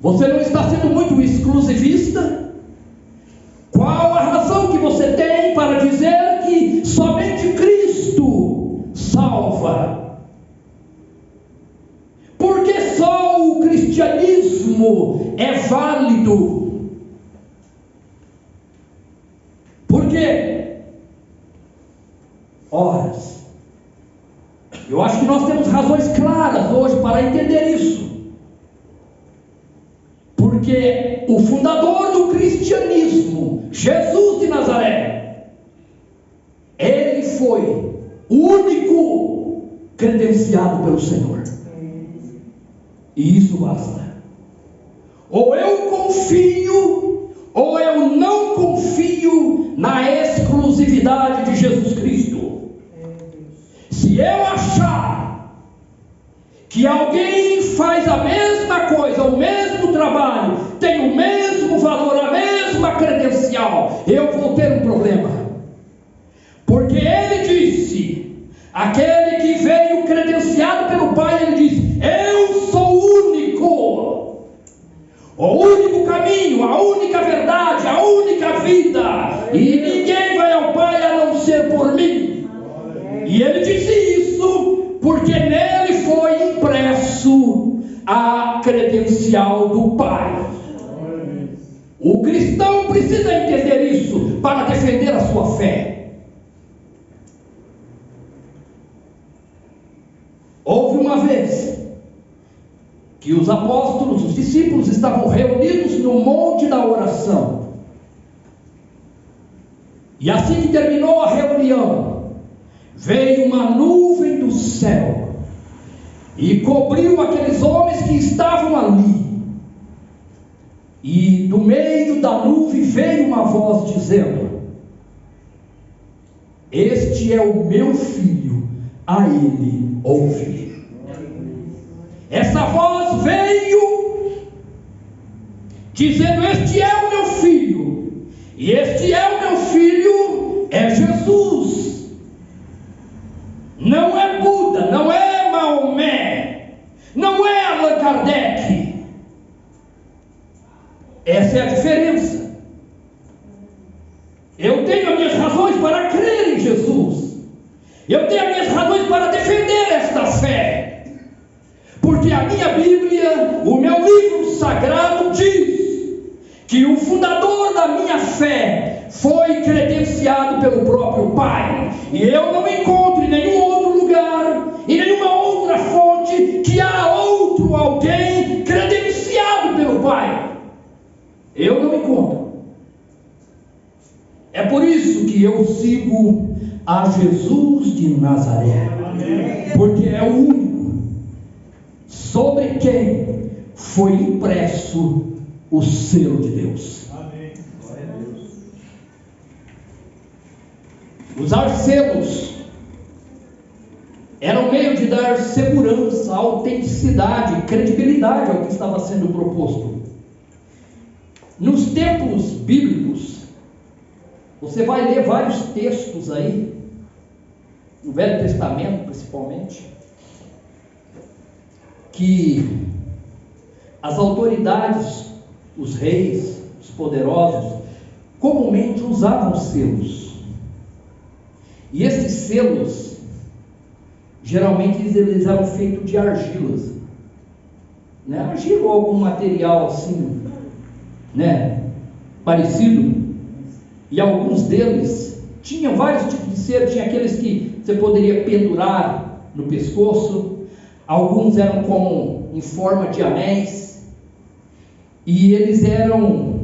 você não está sendo muito exclusivista? Qual a razão que você tem para dizer que somente Cristo salva? Porque só o cristianismo é válido? Por quê? Ora, eu acho que nós temos razões claras hoje para entender isso. Porque o fundador do cristianismo, Jesus de Nazaré, ele foi o único credenciado pelo Senhor. E isso basta. Ou eu confio, ou eu não confio na exclusividade de Jesus Cristo. Se eu achar que alguém faz a mesma coisa, o mesmo trabalho, tem o mesmo valor, a mesma credencial, eu vou ter um problema. Porque ele disse, aquele que veio credenciado pelo Pai, ele disse: eu sou o único caminho, a única verdade, a única vida, e ninguém vai ao Pai a não ser por mim. E ele disse isso porque nele foi impresso a credencial do Pai. O cristão precisa entender isso para defender a sua fé. Houve uma vez que os apóstolos, os discípulos estavam reunidos no monte da oração. E assim que terminou a reunião, veio uma nuvem do céu e cobriu aqueles homens que estavam ali. E do meio da nuvem veio uma voz dizendo: este é o meu filho, a ele ouvi. Essa voz veio dizendo: este é o meu filho, e este é o meu filho, é Jesus. Não é Buda, não é Maomé, não é Allan Kardec. Essa é a diferença. Eu tenho as minhas razões para crer em Jesus, eu tenho as minhas razões para defender esta fé, porque a minha Bíblia, o meu livro sagrado, diz que o fundador da minha fé foi credenciado pelo próprio Pai, e eu não encontro em nenhum outro lugar, em nenhuma outra fonte, que há outro alguém credenciado pelo Pai. Eu não encontro. É por isso que eu sigo a Jesus de Nazaré, porque é o único sobre quem foi impresso o selo de Deus. Usar selos era um meio de dar segurança, autenticidade, credibilidade ao que estava sendo proposto. Nos tempos bíblicos, você vai ler vários textos aí, no Velho Testamento principalmente, que as autoridades, os reis, os poderosos, comumente usavam selos. E esses selos, geralmente eles eram feitos de argilas, né? Argila ou algum material assim, né, parecido. E alguns deles tinham vários tipos de selo. Tinha aqueles que você poderia pendurar no pescoço, alguns eram como em forma de anéis, e eles eram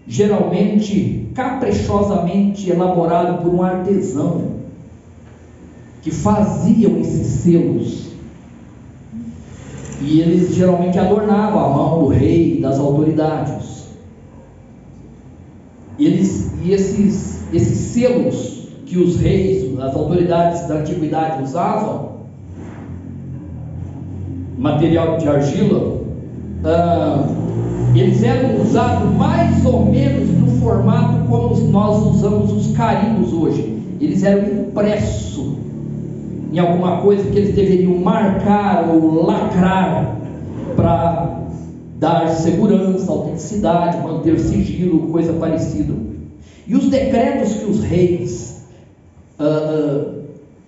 geralmente caprichosamente elaborados por um artesão que faziam esses selos, e eles geralmente adornavam a mão do rei e das autoridades. E esses selos que os reis, as autoridades da antiguidade usavam, material de argila, eles eram usados mais ou menos no formato como nós usamos os carimbos hoje. Eles eram impressos em alguma coisa que eles deveriam marcar ou lacrar para dar segurança, autenticidade, manter sigilo, coisa parecida. E os decretos que os reis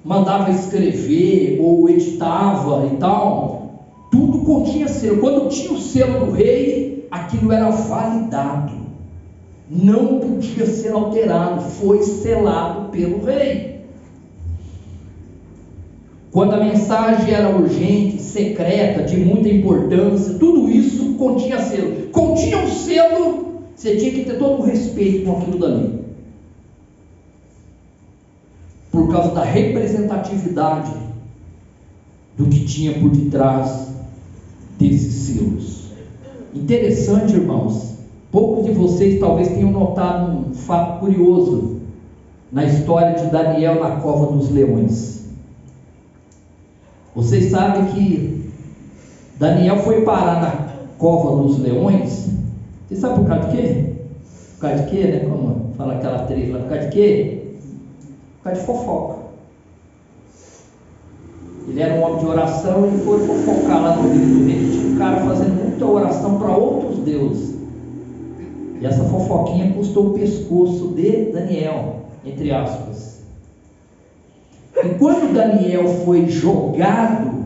mandavam escrever ou editava e tal, tudo continha selo. Quando tinha o selo do rei, aquilo era validado, não podia ser alterado, foi selado pelo rei. Quando a mensagem era urgente, secreta, de muita importância, tudo isso continha selo. Continha um selo, você tinha que ter todo o respeito com aquilo dali, por causa da representatividade do que tinha por detrás desses selos. Interessante, irmãos, poucos de vocês talvez tenham notado um fato curioso na história de Daniel na cova dos leões. Vocês sabem que Daniel foi parar na cova dos leões. Vocês sabem por causa de quê? Por causa de quê, né? Como fala aquela atriz lá, por causa de quê? Por causa de fofoca. Ele era um homem de oração e foi fofocar lá no livro do rei. Tinha um cara fazendo muita oração para outros deuses. E essa fofoquinha custou o pescoço de Daniel, entre aspas. E quando Daniel foi jogado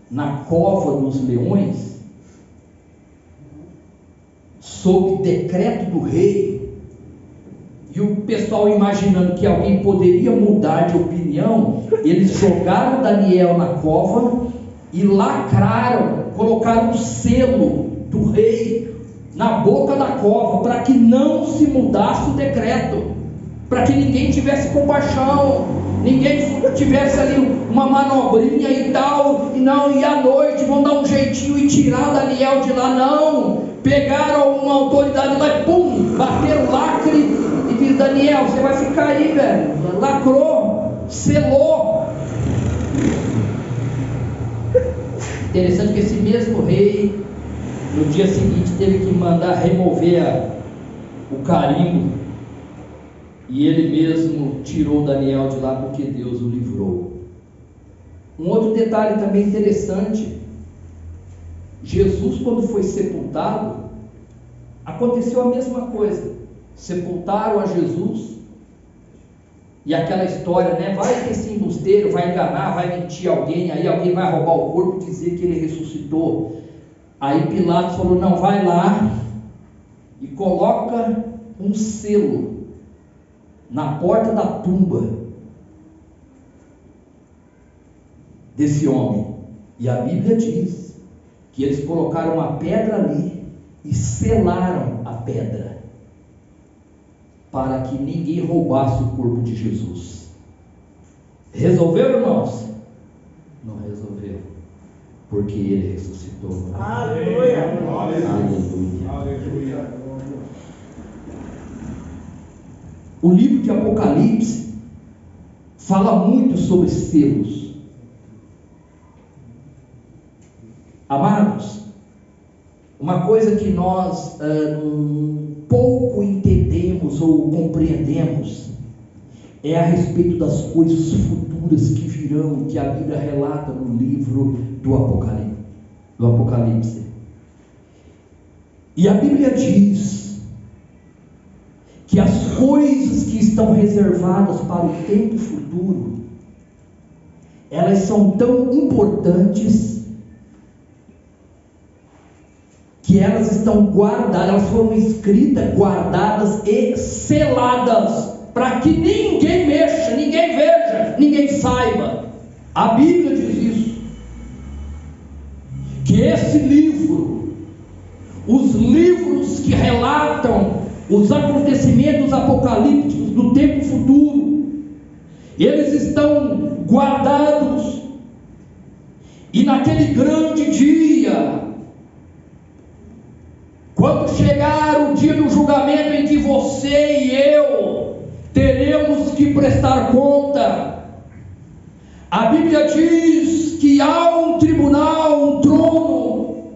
na cova dos leões, sob decreto do rei, e o pessoal imaginando que alguém poderia mudar de opinião, eles jogaram Daniel na cova e lacraram, colocaram o selo do rei na boca da cova, para que não se mudasse o decreto, para que ninguém tivesse compaixão, ninguém tivesse ali uma manobrinha e tal, e à noite vão dar um jeitinho e tirar Daniel de lá. Não, pegaram uma autoridade lá e pum, bateram o lacre e disse: Daniel, você vai ficar aí, velho. Lacrou, selou. Interessante que esse mesmo rei No dia seguinte teve que mandar remover o carimbo, e ele mesmo tirou Daniel de lá porque Deus o livrou. Um outro detalhe também interessante: Jesus, quando foi sepultado, aconteceu a mesma coisa. Sepultaram a Jesus, e aquela história, né? Vai que esse embusteiro vai enganar, vai mentir alguém, aí alguém vai roubar o corpo e dizer que ele ressuscitou. Aí Pilatos falou: não, vai lá e coloca um selo na porta da tumba desse homem. E a Bíblia diz que eles colocaram uma pedra ali e selaram a pedra, para que ninguém roubasse o corpo de Jesus. Resolveu, irmãos? Não resolveu, porque ele ressuscitou.
Aleluia.
Aleluia. O livro de Apocalipse fala muito sobre selos. Amados, uma coisa que nós pouco entendemos ou compreendemos é a respeito das coisas futuras que virão, que a Bíblia relata no livro do Apocalipse. E a Bíblia diz que as coisas que estão reservadas para o tempo futuro, elas são tão importantes que elas estão guardadas, elas foram escritas, guardadas e seladas, para que ninguém mexa, ninguém veja, ninguém saiba. A Bíblia diz isso, que esse livro, os livros que relatam os acontecimentos apocalípticos do tempo futuro, eles estão guardados, e naquele grande dia, quando chegar o dia do julgamento em que você e eu teremos que prestar conta, a Bíblia diz que há um tribunal, um trono,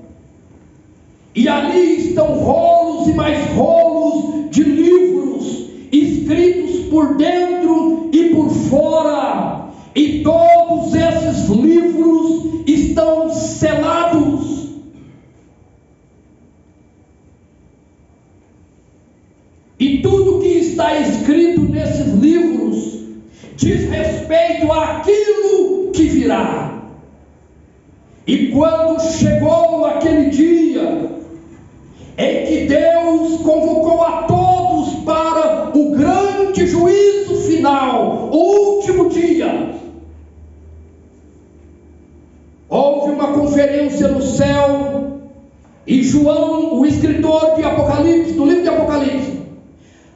e ali estão rolos e mais rolos de livros, escritos por dentro e por fora, e todos esses livros estão selados. E tudo que está escrito nesses livros diz respeito àquilo que virá. E quando chegou aquele dia em que Deus convocou a todos para o grande juízo final, o último dia, houve uma conferência no céu, e João, o escritor de Apocalipse, do livro de Apocalipse,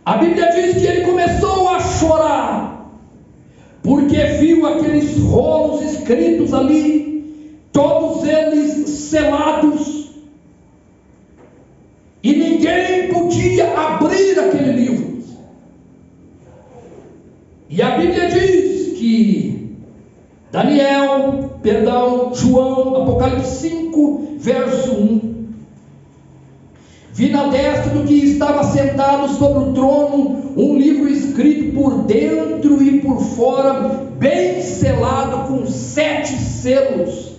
a Bíblia diz que ele começou a chorar, porque viu aqueles rolos escritos ali, todos eles selados, e ninguém podia abrir aquele livro. E a Bíblia diz que João, Apocalipse 5, verso 1, vi na destra do que estava sentado sobre o trono um livro escrito por dentro e por fora, bem selado com 7 selos.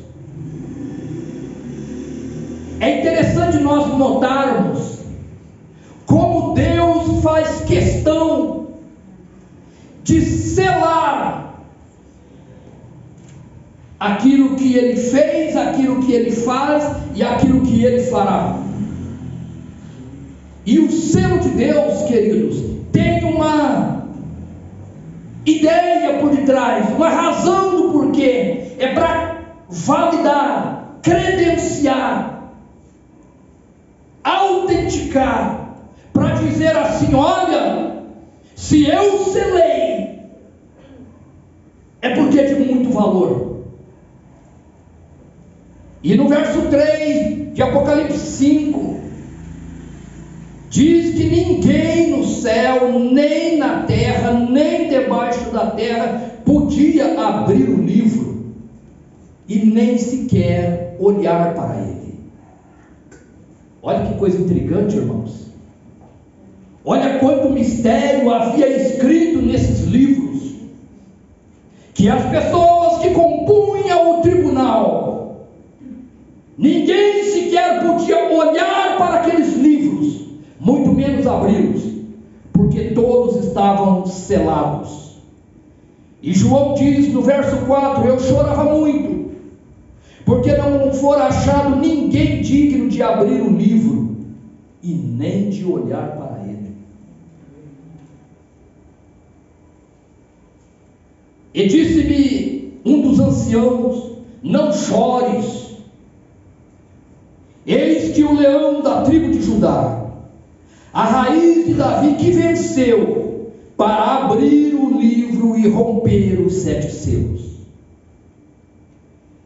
É interessante nós notarmos como Deus faz questão de selar aquilo que Ele fez, aquilo que Ele faz e aquilo que Ele fará. E o selo de Deus, queridos, tem uma ideia por detrás, uma razão do porquê. É para validar, credenciar, autenticar, para dizer assim: olha, se eu selei, é porque é de muito valor. E no verso 3 de Apocalipse 5, diz que ninguém no céu, nem na terra, nem debaixo da terra podia abrir o livro e nem sequer olhar para ele. Olha que coisa intrigante, irmãos. Olha quanto mistério havia escrito nesses livros, que as pessoas que compunham o tribunal, ninguém sequer podia olhar para aqueles livros, muito menos abri-los, porque todos estavam selados. E João diz no verso 4: eu chorava muito, porque não fora achado ninguém digno de abrir o livro e nem de olhar para ele. E disse-me um dos anciãos: não chores, eis que o leão da tribo de Judá, a raiz de Davi, que venceu para abrir o livro e romper os 7 selos.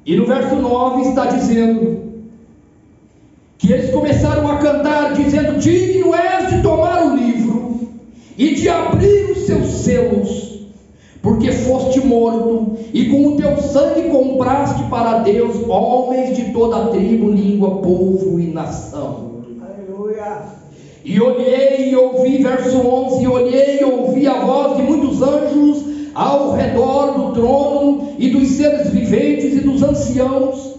E no verso 9 está dizendo que eles começaram a cantar, dizendo: digno és de tomar o livro e de abrir os seus selos, porque foste morto, e com o teu sangue compraste para Deus homens de toda a tribo, língua, povo e nação. Aleluia. E olhei e ouvi, verso 11, e olhei e ouvi a voz de muitos anjos ao redor do trono, e dos seres viventes e dos anciãos,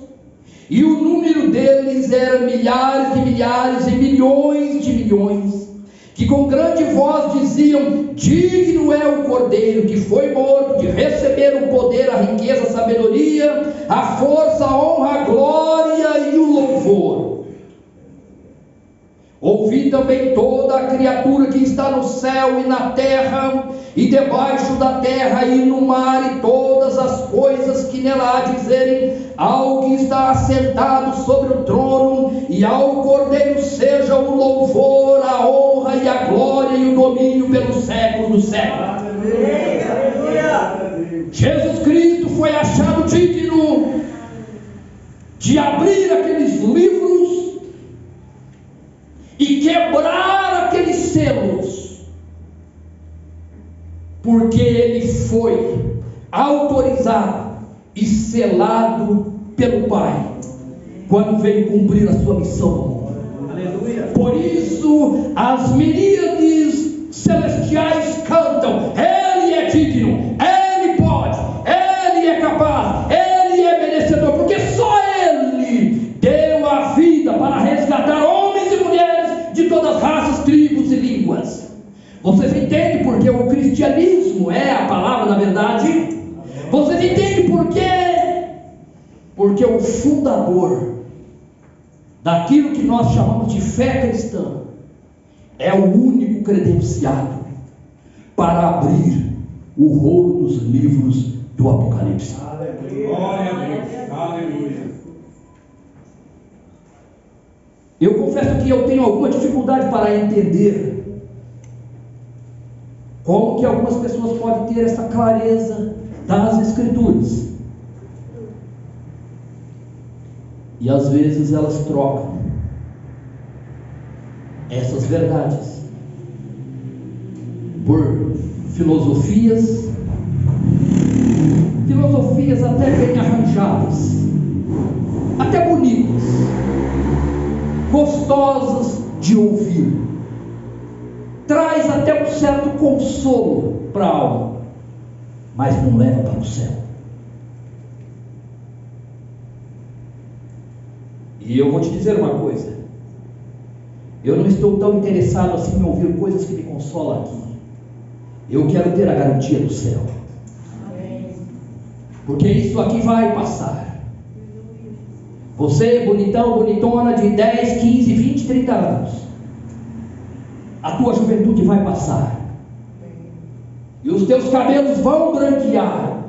e o número deles era milhares de milhares e milhões de milhões, que com grande voz diziam: digno é o Cordeiro que foi morto de receber o poder, a riqueza, a sabedoria, a força, a honra, a glória e o louvor. Ouvi também toda a criatura que está no céu e na terra, e debaixo da terra e no mar, e todas as coisas que nela há, dizerem ao que está assentado sobre o trono e ao Cordeiro seja o louvor, a honra e a glória e o domínio pelos séculos dos séculos. Jesus Cristo foi achado digno de abrir aqueles livros e quebrar aqueles selos, porque ele foi autorizado e selado pelo Pai quando veio cumprir a sua missão no mundo. Aleluia. Por isso as miríades celestiais cantam: ele é digno, ele pode, ele é capaz, ele é merecedor, porque só ele deu a vida para resgatar homens e mulheres de todas as raças, tribos e línguas. Vocês entendem porque o cristianismo é a palavra da verdade? Vocês entendem por quê? Porque o fundador daquilo que nós chamamos de fé cristã é o único credenciado para abrir o rolo dos livros do Apocalipse.
Glória a Deus. Aleluia.
Eu confesso que eu tenho alguma dificuldade para entender como que algumas pessoas podem ter essa clareza das Escrituras, e às vezes elas trocam essas verdades por filosofias até bem arranjadas, até bonitas, gostosas de ouvir, traz até um certo consolo para a alma, mas não leva para o céu. E eu vou te dizer uma coisa: eu não estou tão interessado assim em ouvir coisas que me consolam aqui. Eu quero ter a garantia do céu. Porque isso aqui vai passar. Você, bonitão, bonitona, de 10, 15, 20, 30 anos, a tua juventude vai passar, e os teus cabelos vão branquear,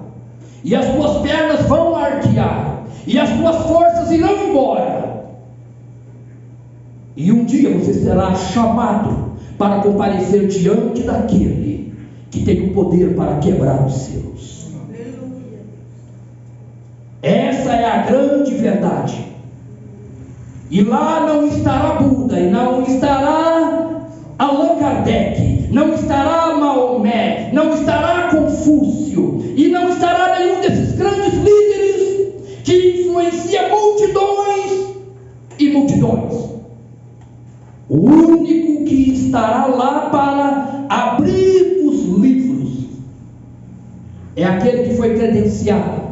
e as tuas pernas vão arquear, e as tuas forças irão embora, e um dia você será chamado para comparecer diante daquele que tem o poder para quebrar os selos. Essa é a grande verdade. E lá não estará Buda, e não estará Allan Kardec, não estará Maomé, não estará Confúcio, e não estará nenhum desses grandes líderes que influenciam multidões e multidões. O único que estará lá para abrir os livros é aquele que foi credenciado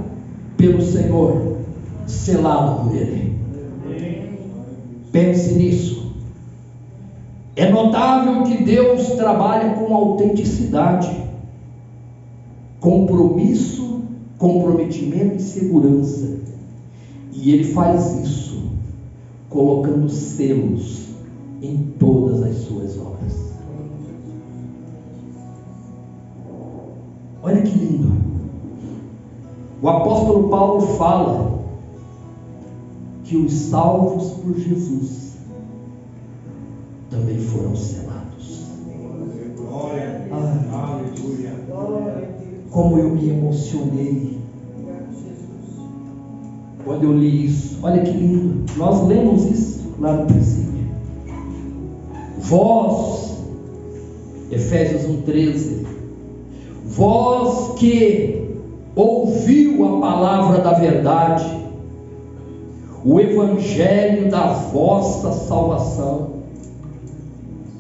pelo Senhor, selado por Ele. Pense nisso. É notável que Deus trabalha com autenticidade, compromisso, comprometimento e segurança. E Ele faz isso colocando selos em todas as suas obras. Olha que lindo. O apóstolo Paulo fala que os salvos por Jesus também foram selados.
Aleluia.
Como eu me emocionei quando eu li isso. Olha que lindo. Nós lemos isso lá no princípio. Vós, Efésios 1,13, vós que ouviu a palavra da verdade, o evangelho da vossa salvação,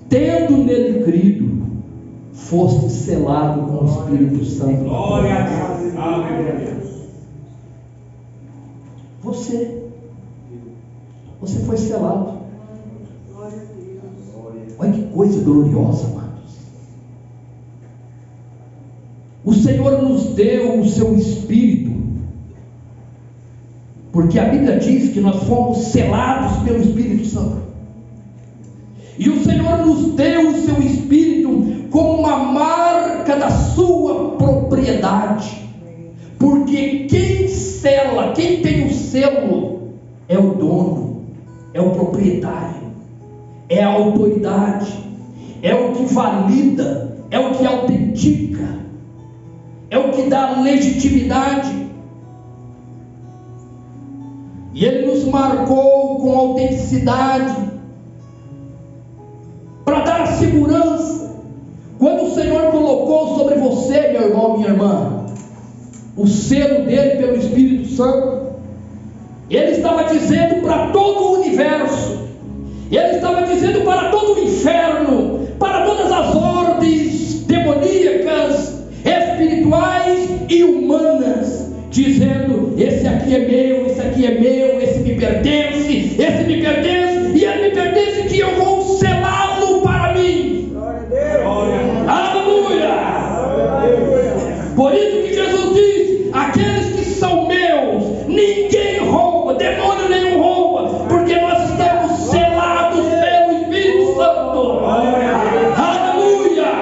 tendo nele crido, foste selado com o Espírito Santo.
Glória a Deus. Aleluia.
Você foi selado. Olha que coisa gloriosa, amados. O Senhor nos deu o seu Espírito, porque a Bíblia diz que nós fomos selados pelo Espírito Santo. E o Senhor nos deu o seu Espírito como uma marca da sua propriedade, porque quem sela, quem tem o selo, é o dono, é o proprietário, é a autoridade, é o que valida, é o que autentica, é o que dá legitimidade. E Ele nos marcou com autenticidade para dar segurança. Quando o Senhor colocou sobre você, meu irmão, minha irmã, o selo dele pelo Espírito Santo, Ele estava dizendo para todo o universo, Ele estava dizendo para todo o inferno, para todas as ordens demoníacas, espirituais e humanas, dizendo: esse aqui é meu, esse aqui é meu, esse me pertence, e ele me pertence, que eu vou selá-lo para mim. Aleluia! Por isso que Jesus diz: aqueles que são meus, ninguém rouba, demônio nenhum rouba, porque nós estamos selados pelo Espírito Santo. Aleluia!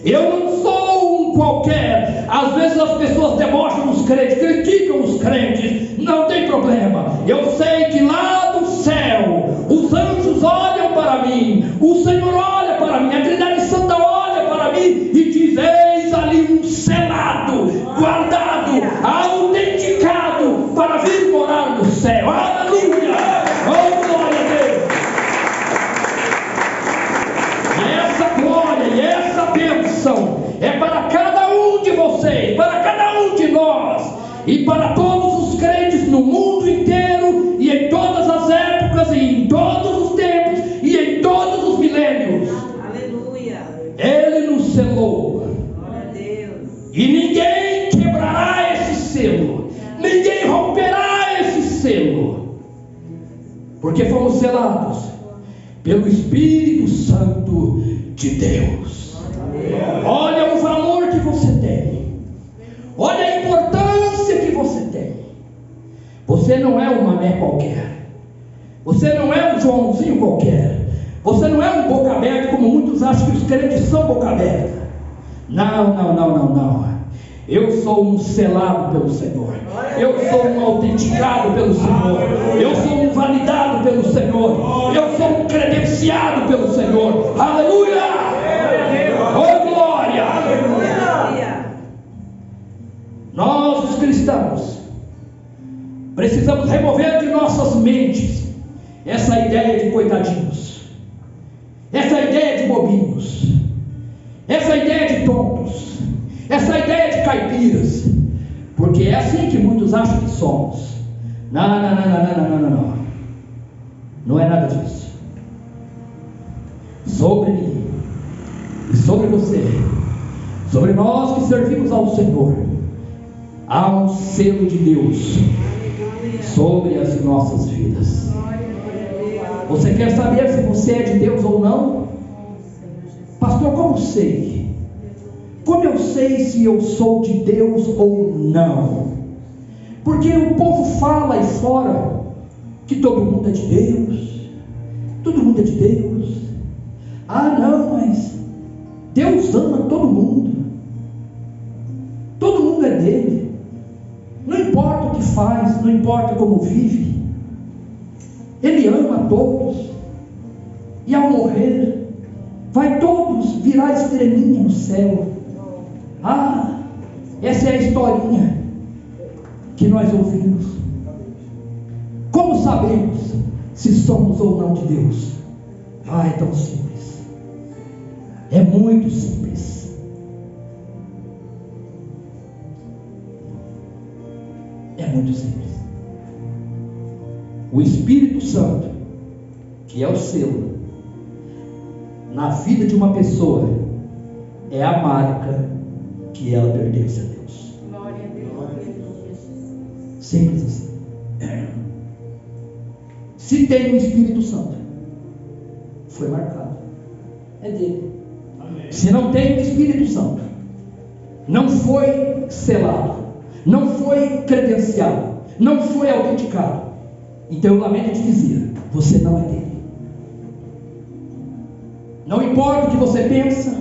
Eu não sou um qualquer. Às vezes as pessoas debocham os crentes, criticam os crentes. Não tem problema. Eu sei que lá do céu os anjos olham para mim, o Senhor olha para mim, a Trindade Santa olha para mim e diz: eis ali um selado, guardado, autenticado para vir morar no céu. Aleluia! Oh, glória a Deus! E essa glória e essa bênção é para cada um de vocês, para cada um de nós, e para todos os crentes no mundo inteiro, e em todas as épocas, e em todos os tempos, e em todos os milênios. Aleluia! Ele nos selou. Glória a Deus. E ninguém quebrará esse selo, ninguém romperá esse selo, porque fomos selados pelo Espírito Santo de Deus. Olha o valor que você tem, olha a importância que você tem. Você não é um mané qualquer, você não é um Joãozinho qualquer, você não é um boca aberta, como muitos acham que os crentes são boca aberta. Não. Eu sou um selado pelo Senhor, eu sou um autenticado pelo Senhor, eu sou um validado pelo Senhor, eu sou um credenciado pelo Senhor. Aleluia! Oh, glória! Nós, os cristãos, precisamos remover de nossas mentes essa ideia de coitadinhos, essa ideia de bobinhos, essa ideia de tontos, essa ideia de caipiras, porque é assim que muitos acham que somos. Não é nada disso. sobre mim e sobre você, sobre nós que servimos ao Senhor, há um selo de Deus sobre as nossas vidas. Você quer saber se você é de Deus ou não? Pastor, como sei? Como eu sei se eu sou de Deus ou não? Porque o povo fala aí fora que todo mundo é de Deus, todo mundo é de Deus. Ah não, mas Deus ama todo mundo é dele, não importa o que faz, não importa como vive, Ele ama a todos, e ao morrer vai todos virar estrelinha no céu. Ah, essa é a historinha que nós ouvimos. Como sabemos se somos ou não de Deus? Ah, é tão simples, é muito simples. É muito simples. O Espírito Santo, que é o selo na vida de uma pessoa, é a marca que ela pertence a Deus.
Glória a Deus.
Simples assim. Se tem o Espírito Santo, foi marcado, é dele.
Amém.
Se não tem o Espírito Santo, não foi selado, não foi credenciado, não foi autenticado, então eu lamento te dizer, você não é dele. Não importa o que você pensa,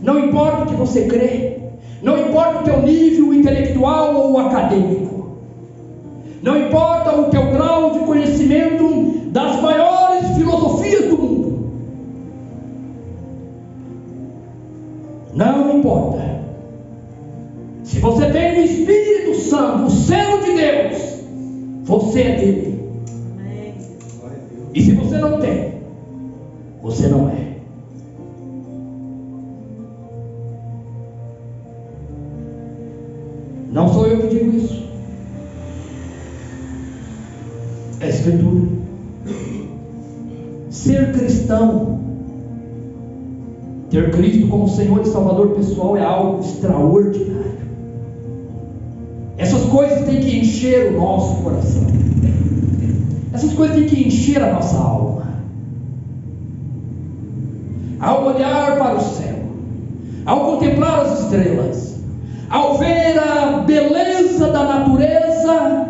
não importa o que você crê, não importa o teu nível intelectual ou acadêmico, não importa o teu grau de conhecimento das maiores filosofias do mundo, não importa. Se você tem o Espírito Santo, o selo de Deus, você é dele. E se você não tem, você não é. Não sou eu que digo isso, é a Escritura. Ser cristão, ter Cristo como Senhor e Salvador pessoal, é algo extraordinário. Essas coisas têm que encher o nosso coração, essas coisas têm que encher a nossa alma. Ao olhar para o céu, ao contemplar as estrelas, ao ver a beleza da natureza,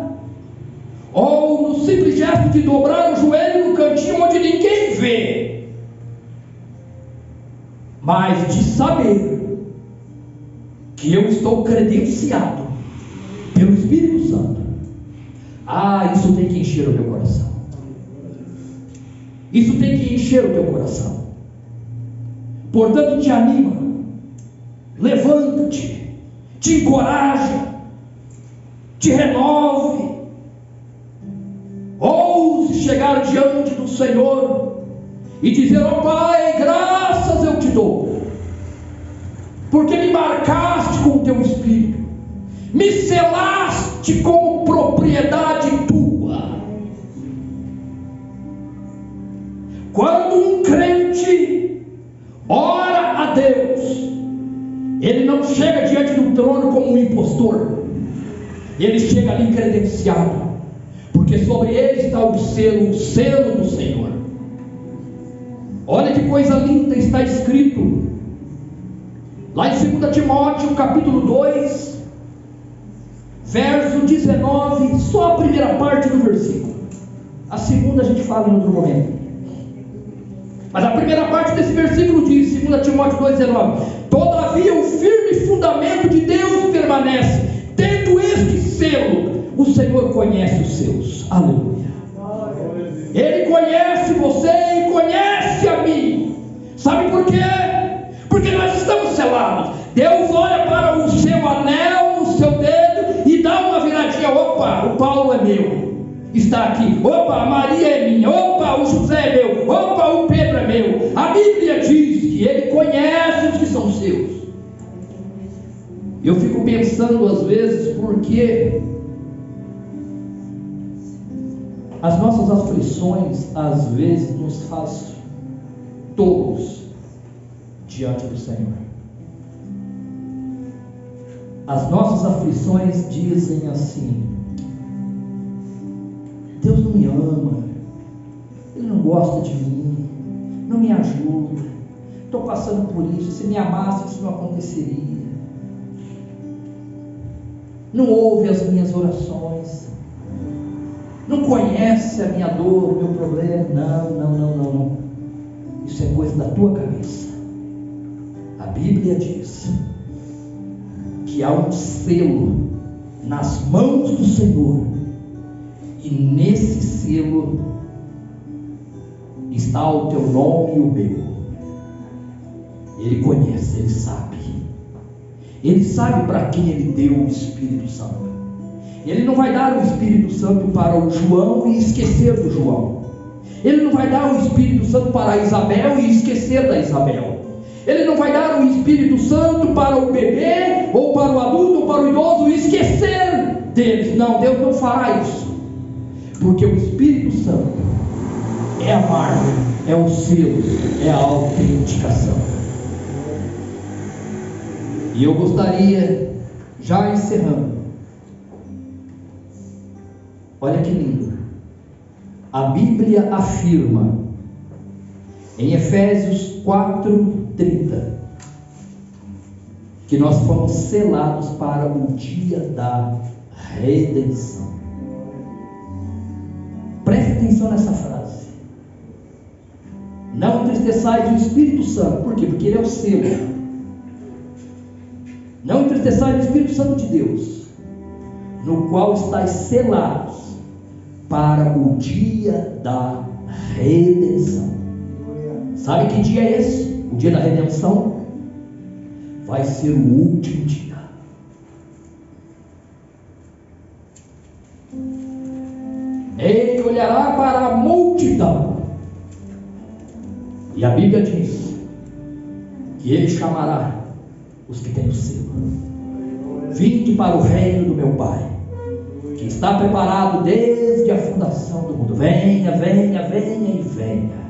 ou no simples gesto de dobrar o joelho no cantinho onde ninguém vê, mas de saber que eu estou credenciado pelo Espírito Santo, isso tem que encher o meu coração. Isso tem que encher o teu coração. Portanto, te anima, levanta-te, te encoraja, te renove, ouse chegar diante do Senhor e dizer: ó Pai, graças eu te dou, porque me marcaste com o teu Espírito, me selaste como propriedade tua. Quando um crente ora a Deus, ele não chega diante do trono como um impostor, ele chega ali credenciado, porque sobre ele está o selo do Senhor. Olha que coisa linda está escrito lá em 2 Timóteo capítulo 2, verso 19, só a primeira parte do versículo, a segunda a gente fala em outro momento, mas a primeira parte desse versículo diz, 2 Timóteo 2,19: todavia o firme fundamento de Deus permanece, tendo este selo, o Senhor conhece os seus. Aleluia. Ele conhece você e conhece a mim. Sabe por quê? Porque nós estamos selados. Deus olha para o seu anel no seu dedo e dá uma viradinha: opa, o Paulo é meu, está aqui. Opa, a Maria é minha. Opa, o José é meu. Opa, o Pedro é meu. A Bíblia diz que Ele conhece os que são seus. Eu fico pensando às vezes, porque as nossas aflições às vezes nos faz todos diante do Senhor. As nossas aflições dizem assim: Deus não me ama, Ele não gosta de mim, não me ajuda, estou passando por isso, se me amasse isso não aconteceria, não ouve as minhas orações, não conhece a minha dor, o meu problema. Não. Isso é coisa da tua cabeça. A Bíblia diz que há um selo nas mãos do Senhor, e nesse selo está o teu nome e o meu. Ele conhece, Ele sabe. Ele sabe para quem Ele deu o Espírito Santo. Ele não vai dar o Espírito Santo para o João e esquecer do João. Ele não vai dar o Espírito Santo para a Isabel e esquecer da Isabel. Ele não vai dar o Espírito Santo para o bebê, ou para o adulto, ou para o idoso e esquecer deles. Não, Deus não fará isso. Porque o Espírito Santo é a marca, é o selo, é a autenticação. E eu gostaria, já encerrando, olha que lindo, a Bíblia afirma em Efésios 4:30 que nós fomos selados para o dia da redenção. Preste atenção nessa frase. Não entristeçais o Espírito Santo. Por quê? Porque Ele é o selo. Não entristeçais o Espírito Santo de Deus, no qual estáis selados para o dia da redenção. Sabe que dia é esse? O dia da redenção vai ser o último dia. Ele olhará para a multidão, e a Bíblia diz que Ele chamará os que têm o selo. Vinde para o reino do meu Pai, que está preparado desde a fundação do mundo. Venha, venha, venha e venha.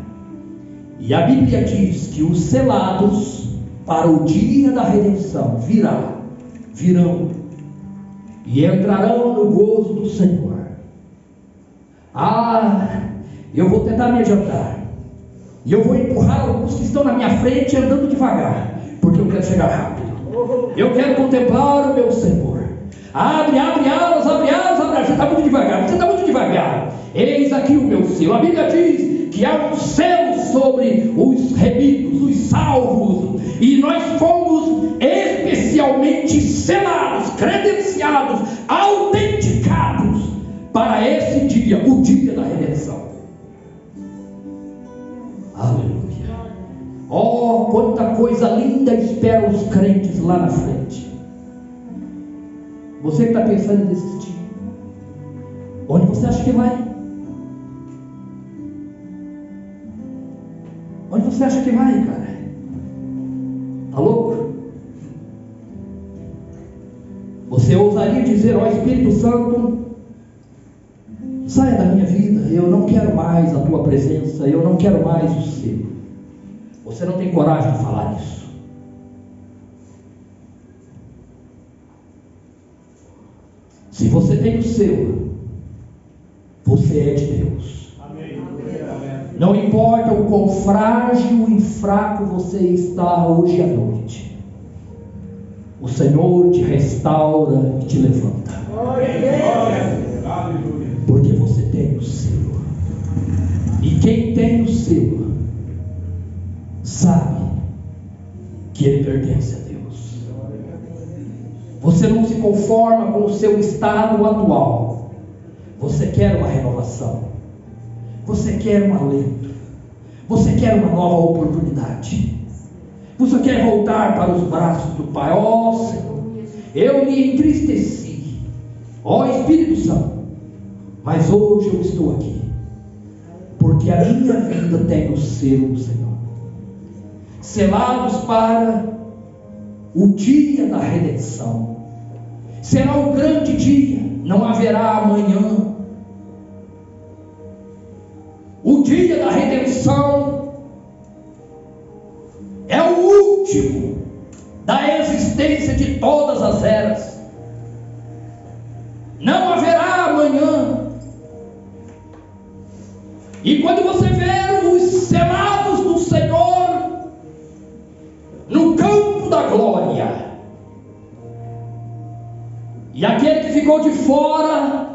E a Bíblia diz que os selados para o dia da redenção virão e entrarão no gozo do Senhor. Eu vou tentar me adiantar, e eu vou empurrar alguns que estão na minha frente andando devagar, porque eu quero chegar rápido. Eu quero contemplar o meu Senhor. Abre alas, abre alas. Você está muito devagar. Eis aqui o meu selo. A Bíblia diz que há um selo sobre os remidos, os salvos, e nós fomos especialmente selados, credenciados, autenticados para esse dia, o dia da redenção. Aleluia. Oh, quanta coisa linda espera os crentes lá na frente. Você que está pensando em desistir, onde você acha que vai? Onde você acha que vai, cara? Está louco? Você ousaria dizer: ó Espírito Santo, saia da minha vida, eu não quero mais a tua presença, eu não quero mais o seu. Você não tem coragem de falar isso. Se você tem o seu, você é de Deus.
Amém.
Não importa o quão frágil e fraco você está hoje à noite, o Senhor te restaura e te levanta. Porque você tem o seu. E quem tem o seu sabe que ele pertence a Deus. Você não se conforma com o seu estado atual. Você quer uma renovação. Você quer um alento. Você quer uma nova oportunidade. Você quer voltar para os braços do Pai. Ó Senhor, eu me entristeci, ó Espírito Santo, mas hoje eu estou aqui, porque a minha vida tem o selo do Senhor. Selados para o dia da redenção. Será um grande dia, não haverá amanhã. O dia da redenção último da existência de todas as eras. Não haverá amanhã. E quando você ver os selados do Senhor no campo da glória, e aquele que ficou de fora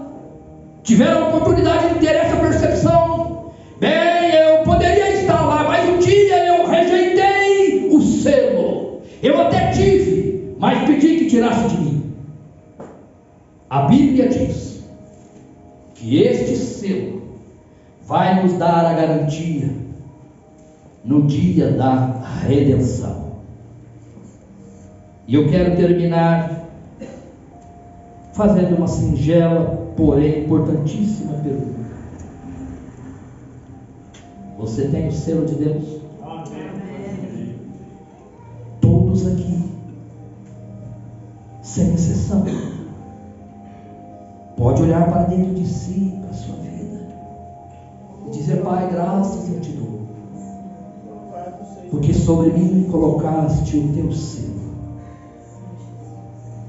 tiver a oportunidade de ter essa percepção, bem, eu poderia estar lá, mas um dia eu rejeitei o selo. Eu até tive, mas pedi que tirasse de mim. A Bíblia diz que este selo vai nos dar a garantia no dia da redenção. E eu quero terminar fazendo uma singela, porém importantíssima pergunta. Você tem o selo de Deus?
Amém.
Todos aqui, sem exceção, pode olhar para dentro de si, para a sua vida, e dizer: Pai, graças eu te dou, porque sobre mim colocaste o teu selo.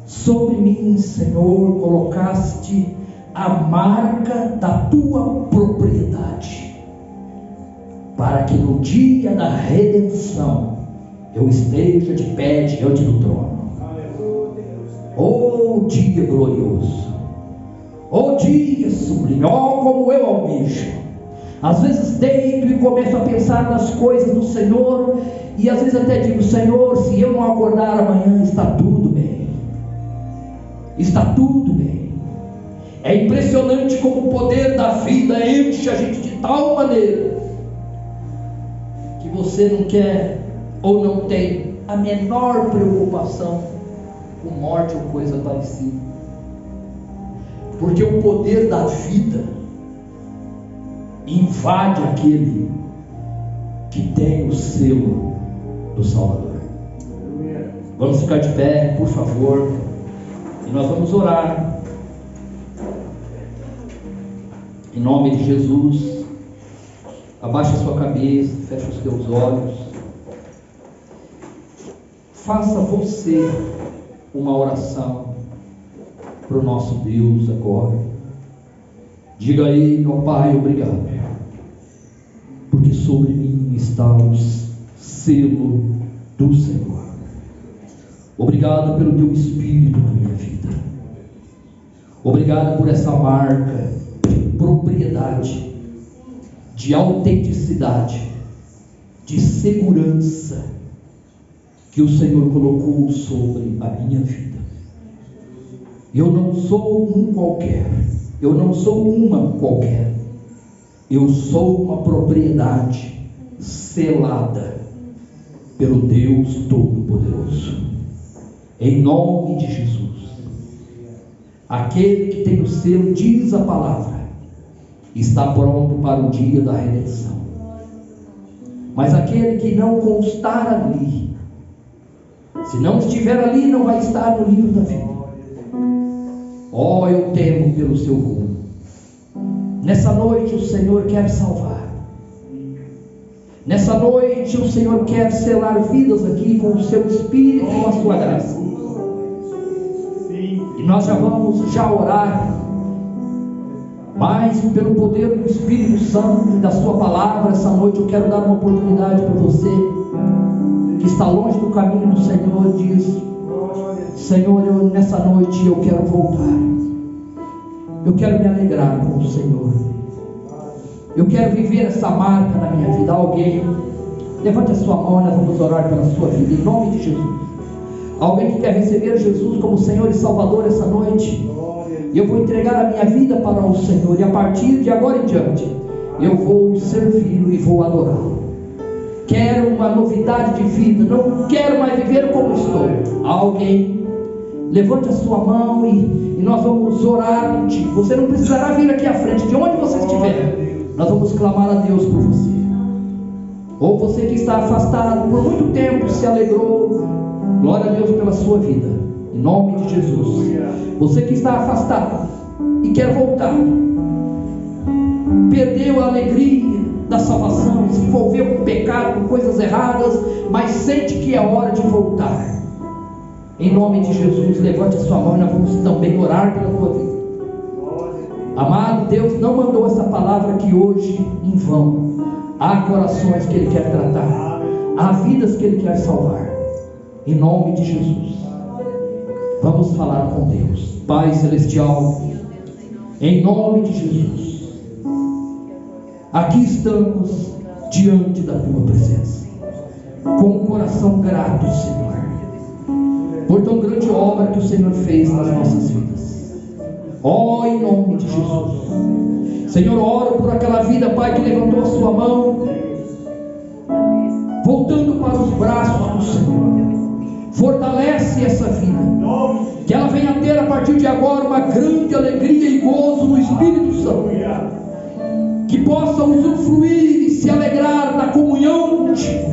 Sobre mim, Senhor, colocaste a marca da tua propriedade, para que no dia da redenção eu esteja de pé diante do trono. Oh dia glorioso, oh dia sublime, oh como eu almejo. Às vezes deito e começo a pensar nas coisas do Senhor, e às vezes até digo: Senhor, se eu não acordar amanhã, está tudo bem. Está tudo bem. É impressionante como o poder da vida enche a gente de tal maneira que você não quer ou não tem a menor preocupação com morte ou coisa parecida, porque o poder da vida invade aquele que tem o selo do Salvador. Vamos ficar de pé, por favor, e nós vamos orar em nome de Jesus. Abaixa a sua cabeça, fecha os teus olhos, faça você uma oração para o nosso Deus agora. Diga a Ele: ó Pai, obrigado, porque sobre mim está o selo do Senhor. Obrigado pelo teu Espírito na minha vida. Obrigado por essa marca de propriedade, de autenticidade, de segurança que o Senhor colocou sobre a minha vida. Eu não sou um qualquer, eu não sou uma qualquer, eu sou uma propriedade selada pelo Deus Todo-Poderoso. Em nome de Jesus, aquele que tem o selo, diz a palavra, está pronto para o dia da redenção. Mas aquele que não constar ali, se não estiver ali, não vai estar no livro da vida. Oh, eu temo pelo seu rumo. Nessa noite o Senhor quer salvar. Nessa noite o Senhor quer selar vidas aqui com o seu Espírito e com a sua graça. E nós já vamos orar, mas pelo poder do Espírito Santo e da sua palavra, essa noite eu quero dar uma oportunidade para você que está longe do caminho do Senhor. Diz: Senhor, nessa noite eu quero voltar, eu quero me alegrar com o Senhor, eu quero viver essa marca na minha vida. Alguém, levante a sua mão, nós vamos orar pela sua vida, em nome de Jesus. Alguém que quer receber Jesus como Senhor e Salvador essa noite, eu vou entregar a minha vida para o Senhor, e a partir de agora em diante eu vou servi-lo e vou adorá-lo. Quero uma novidade de vida, não quero mais viver como estou. Alguém, levante a sua mão e nós vamos orar contigo. Você não precisará vir aqui à frente, de onde você estiver, nós vamos clamar a Deus por você. Ou você que está afastado por muito tempo, se alegrou, glória a Deus pela sua vida, em nome de Jesus. Você que está afastado e quer voltar, perdeu a alegria, da salvação, se envolveu com pecado, com coisas erradas, mas sente que é hora de voltar. Em nome de Jesus, levante a sua mão e nós vamos também orar pela tua vida. Amado, Deus não mandou essa palavra aqui hoje em vão. Há corações que Ele quer tratar, há vidas que Ele quer salvar. Em nome de Jesus, vamos falar com Deus. Pai Celestial, em nome de Jesus, aqui estamos diante da Tua presença, com um coração grato, Senhor, por tão grande obra que o Senhor fez nas nossas vidas. Ó, em nome de Jesus, Senhor, oro por aquela vida, Pai, que levantou a sua mão, voltando para os braços do Senhor. Fortalece essa vida, que ela venha ter a partir de agora uma grande alegria e gozo no Espírito Santo, que possa usufruir e se alegrar na comunhão contigo,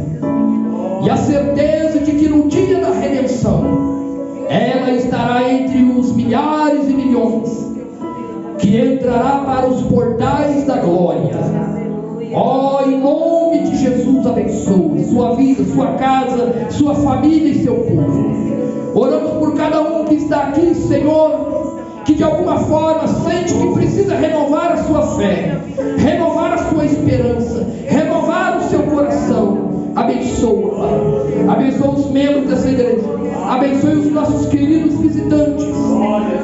e a certeza de que no dia da redenção ela estará entre os milhares e milhões que entrará para os portais da glória. Ó, em nome de Jesus, abençoe sua vida, sua casa, sua família e seu povo. Oramos por cada um que está aqui, Senhor, que de alguma forma sente que precisa renovar a sua fé, renovar a sua esperança, renovar o seu coração. Abençoa, Pai. Abençoa os membros dessa igreja, abençoe os nossos queridos visitantes,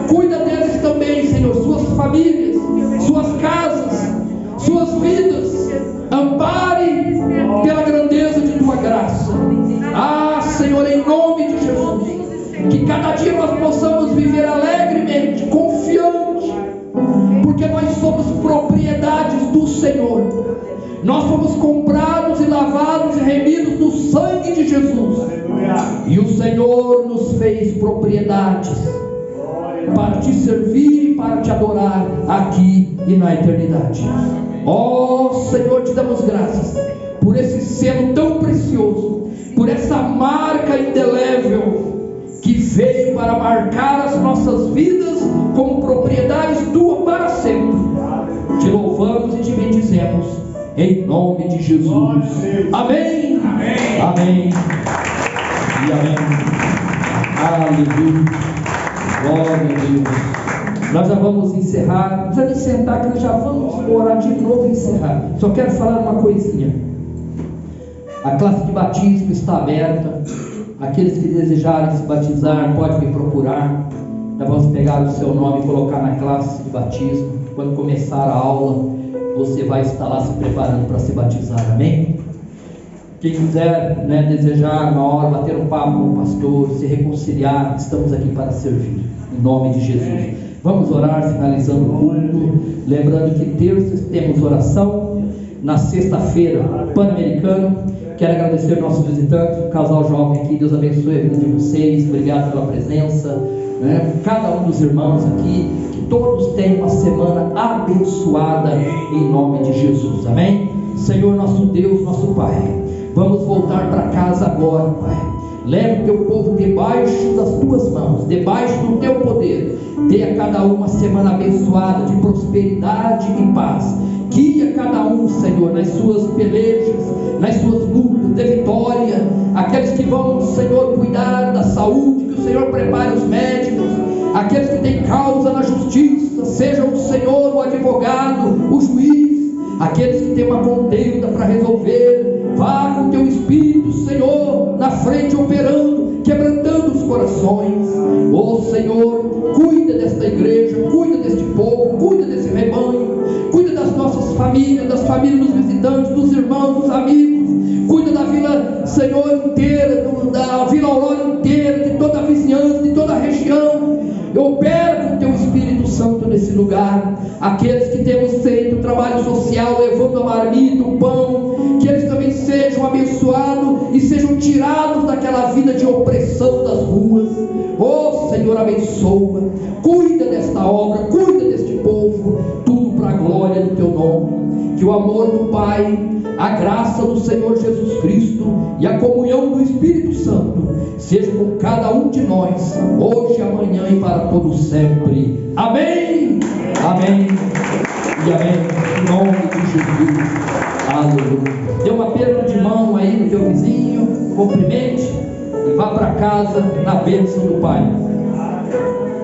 cuida deles também, Senhor, suas famílias, suas casas, suas vidas. Ampare pela grandeza de Tua graça. Ah, Senhor, em nome de Jesus, que cada dia nós possamos viver alegremente, confiante, porque nós somos propriedades do Senhor. Nós fomos comprados e lavados e remidos no sangue de Jesus, e o Senhor nos fez propriedades para Te servir e para Te adorar aqui e na eternidade. Ó Senhor, Te damos graças por esse selo tão precioso, por essa marca indelével que veio para marcar as nossas vidas como propriedades Tua para sempre. Te louvamos e Te bendizemos em nome de Jesus. Amém. Amém. Amém. E amém. Aleluia. Glória a Deus. Nós já vamos encerrar. Não precisa nem sentar, que nós já vamos orar de novo e encerrar. Só quero falar uma coisinha. A classe de batismo está aberta. Aqueles que desejarem se batizar, podem me procurar. Nós vamos pegar o seu nome e colocar na classe de batismo. Quando começar a aula, você vai estar lá se preparando para se batizar. Amém? Quem quiser, desejar uma hora, bater um papo com o pastor, se reconciliar, estamos aqui para servir. Em nome de Jesus. Vamos orar, finalizando o culto. Lembrando que terça temos oração. Na sexta-feira, Pan-Americano. Quero agradecer aos nossos visitantes, o casal jovem aqui. Deus abençoe a vida de vocês. Obrigado pela presença. Cada um dos irmãos aqui. Que todos tenham uma semana abençoada em nome de Jesus. Amém? Senhor, nosso Deus, nosso Pai. Vamos voltar para casa agora, Pai. Leva o Teu povo debaixo das Tuas mãos, debaixo do Teu poder. Dê a cada um uma semana abençoada de prosperidade e paz. Guia cada um, Senhor, nas suas pelejas, nas suas lutas, de vitória. Aqueles que vão, Senhor, cuidar da saúde, que o Senhor prepare os médicos. Aqueles que têm causa na justiça, seja o Senhor o advogado, o juiz. Aqueles que têm uma contenda para resolver, vá com o Teu Espírito, Senhor, na frente operando, quebrantando os corações. Ó Senhor, cuida desta igreja, cuida deste povo, cuida desse rebanho, cuida das nossas famílias, das famílias dos visitantes, dos irmãos, dos amigos. Cuida da vila, Senhor, inteira, da Vila Aurora inteira, de toda a vizinhança, de toda a região. Opera com o Teu Espírito Santo nesse lugar. Aqueles que temos feito trabalho social, levando a marmita, o pão, que eles também sejam abençoados e sejam tirados daquela vida de opressão das ruas. Oh Senhor, abençoa, cuida desta obra, cuida deste povo, tudo para a glória do Teu nome. Que o amor do Pai, a graça do Senhor Jesus Cristo e a comunhão do Espírito Santo seja com cada um de nós, hoje, amanhã e para todo sempre. Amém. Amém e amém. Em nome de Jesus. Amém. Aleluia. Dê um aperto de mão aí no teu vizinho, cumprimente e vá para casa na bênção do Pai.